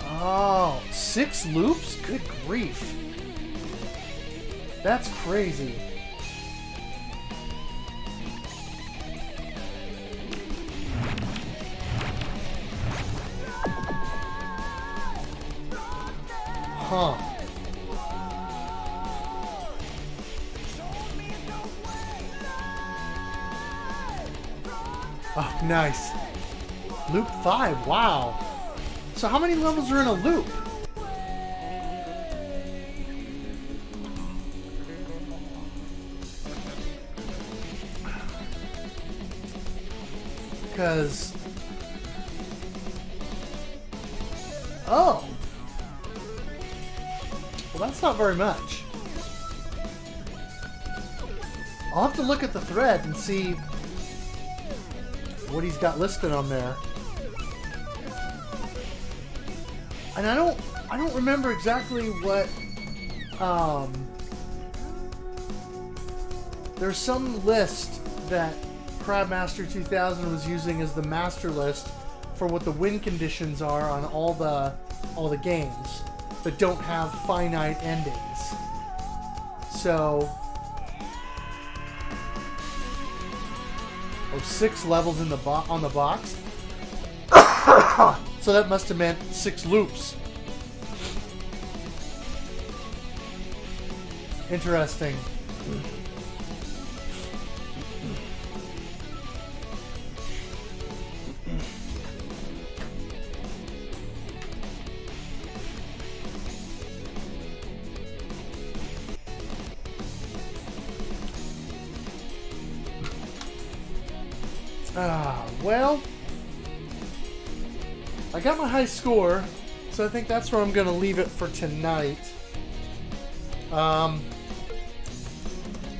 Oh, 6 loops? Good grief. That's crazy. Huh. Oh, nice. Loop 5, wow. So how many levels are in a loop? Because... Oh. Well, that's not very much. I'll have to look at the thread and see what he's got listed on there. And I don't remember exactly what there's some list that Crabmaster 2000 was using as the master list for what the win conditions are on all the games that don't have finite endings. So, 6 levels in on the box. So that must have meant 6 loops. Interesting. Well, I got my high score, so I think that's where I'm going to leave it for tonight. I'm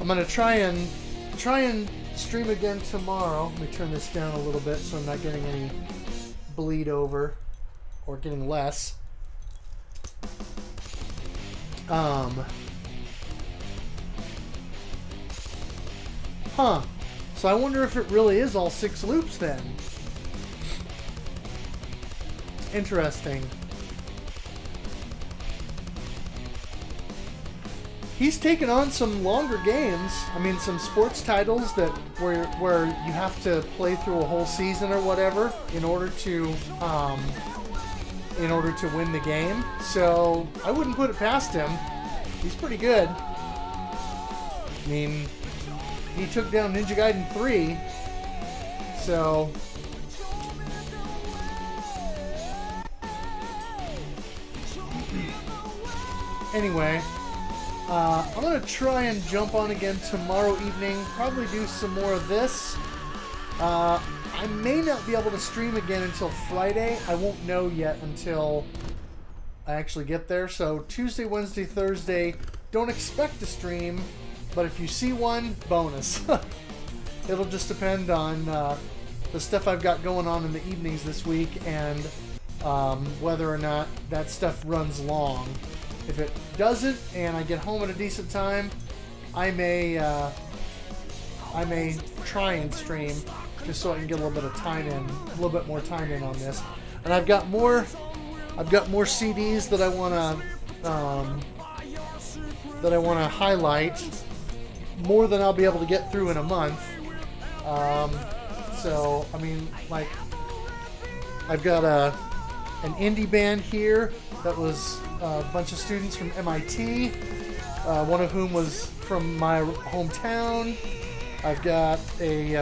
going to try and stream again tomorrow. Let me turn this down a little bit so I'm not getting any bleed over or getting less. So I wonder if it really is all 6 loops then. Interesting. he's taken on some longer games. I mean, some sports titles that where you have to play through a whole season or whatever in order to win the game. So I wouldn't put it past him. He's pretty good. I mean, he took down Ninja Gaiden 3. So anyway, I'm going to try and jump on again tomorrow evening. Probably do some more of this. I may not be able to stream again until Friday. I won't know yet until I actually get there. So Tuesday, Wednesday, Thursday, don't expect to stream. But if you see one, bonus. It'll just depend on the stuff I've got going on in the evenings this week and whether or not that stuff runs long. If it doesn't and I get home at a decent time, I may try and stream just so I can get a little bit of time in, a little bit more time in on this. And I've got more CDs that I want to highlight, more than I'll be able to get through in a month. So I mean, like, I've got an indie band here that was a bunch of students from MIT, one of whom was from my hometown. I've got a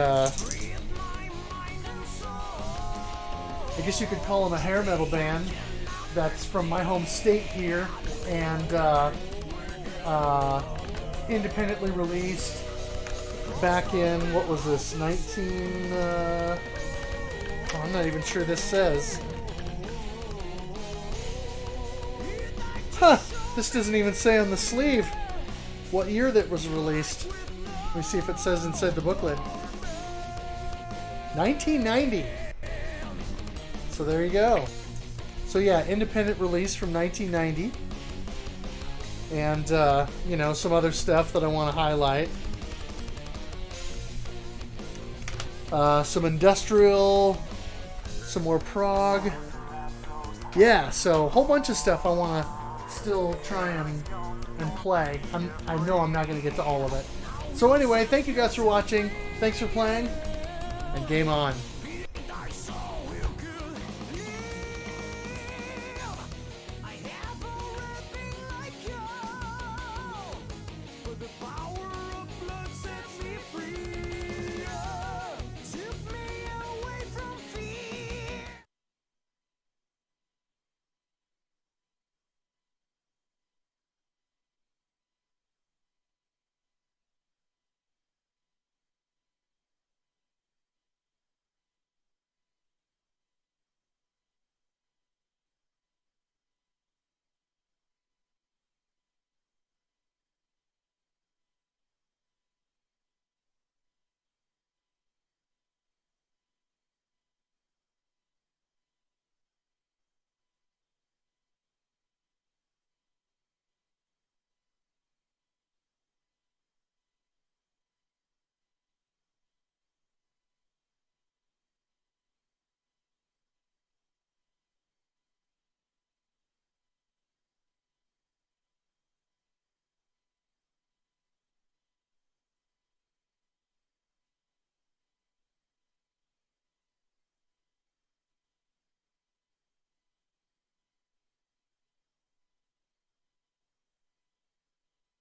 I guess you could call them a hair metal band that's from my home state here, and independently released back in, what was this, I'm not even sure this says. Huh, this doesn't even say on the sleeve what year that was released. Let me see if it says inside the booklet. 1990. So there you go. So yeah, independent release from 1990. And, you know, some other stuff that I want to highlight. Some industrial, some more prog. Yeah, so a whole bunch of stuff I want to still try and play. I know I'm not going to get to all of it. So anyway, thank you guys for watching. Thanks for playing, and game on.